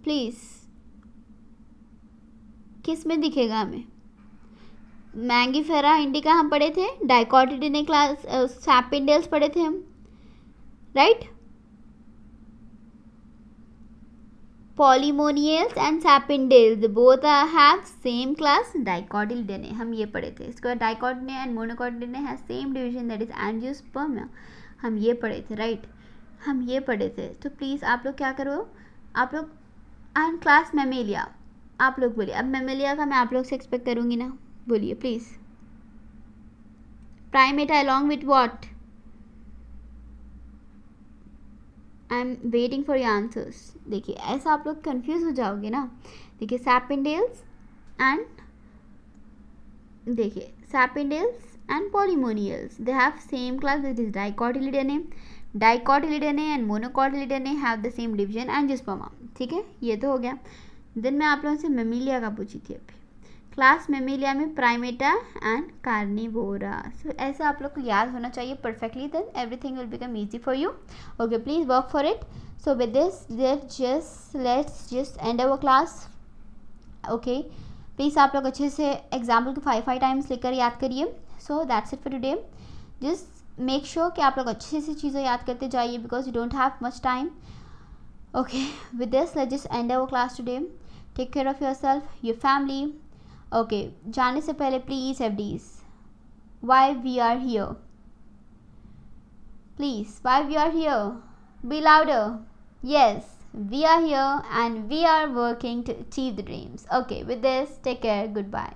प्लीज़, किस में दिखेगा हमें? मैंगिफेरा इंडिका हम पढ़े थे, डाइकोटिलिडने क्लास सैपिनडेल्स पढ़े थे हम, right. Polemoniales and Sapindales both have same class Dicotyledonae, हम ये पढ़े थे. इसके बाद Dicotyledonae and Monocotyledonae have same division that is Angiospermae, हम ये पढ़े थे, राइट, हम ये पढ़े थे. तो प्लीज़ आप लोग क्या करो, आप लोग. एंड क्लास मेमेलिया, आप लोग बोलिए. अब मेमेलिया का मैं आप लोग से एक्सपेक्ट करूँगी ना, बोलिए please. Primata along with what? I am waiting for your answers. देखिए ऐसा आप लोग कंफ्यूज हो जाओगे ना. देखिए सैपिनडेल्स एंड, देखिए Sapindales and Polemoniales they have same class that is Dicotyledonae. Dicotyledonae and Monocotyledonae have the same division Angiospermae. ठीक है, ये तो हो गया. देन मैं आप लोगों से मेमेलिया का पूछी थी अभी. क्लास मेमेलिया में प्राइमेटा एंड कार्निवोरा. सो ऐसे आप लोग को याद होना चाहिए perfectly, then everything will become easy for you. Okay, please work for it. So with this let's just end our class. Okay, please आप लोग अच्छे से एग्जाम्पल को 5 टाइम्स लेकर याद करिए. So that's it for today. Just make sure कि आप लोग अच्छे से चीज़ें याद करते जाइए because you don't have much time. Okay, with this let's just end our class today. Take care of your self, your family. Okay, जाने से पहले प्लीज़ एफडीज, why we are here, please why we are here, be louder. Yes, we are here and we are working to achieve the dreams. Okay, with this, take care. Goodbye.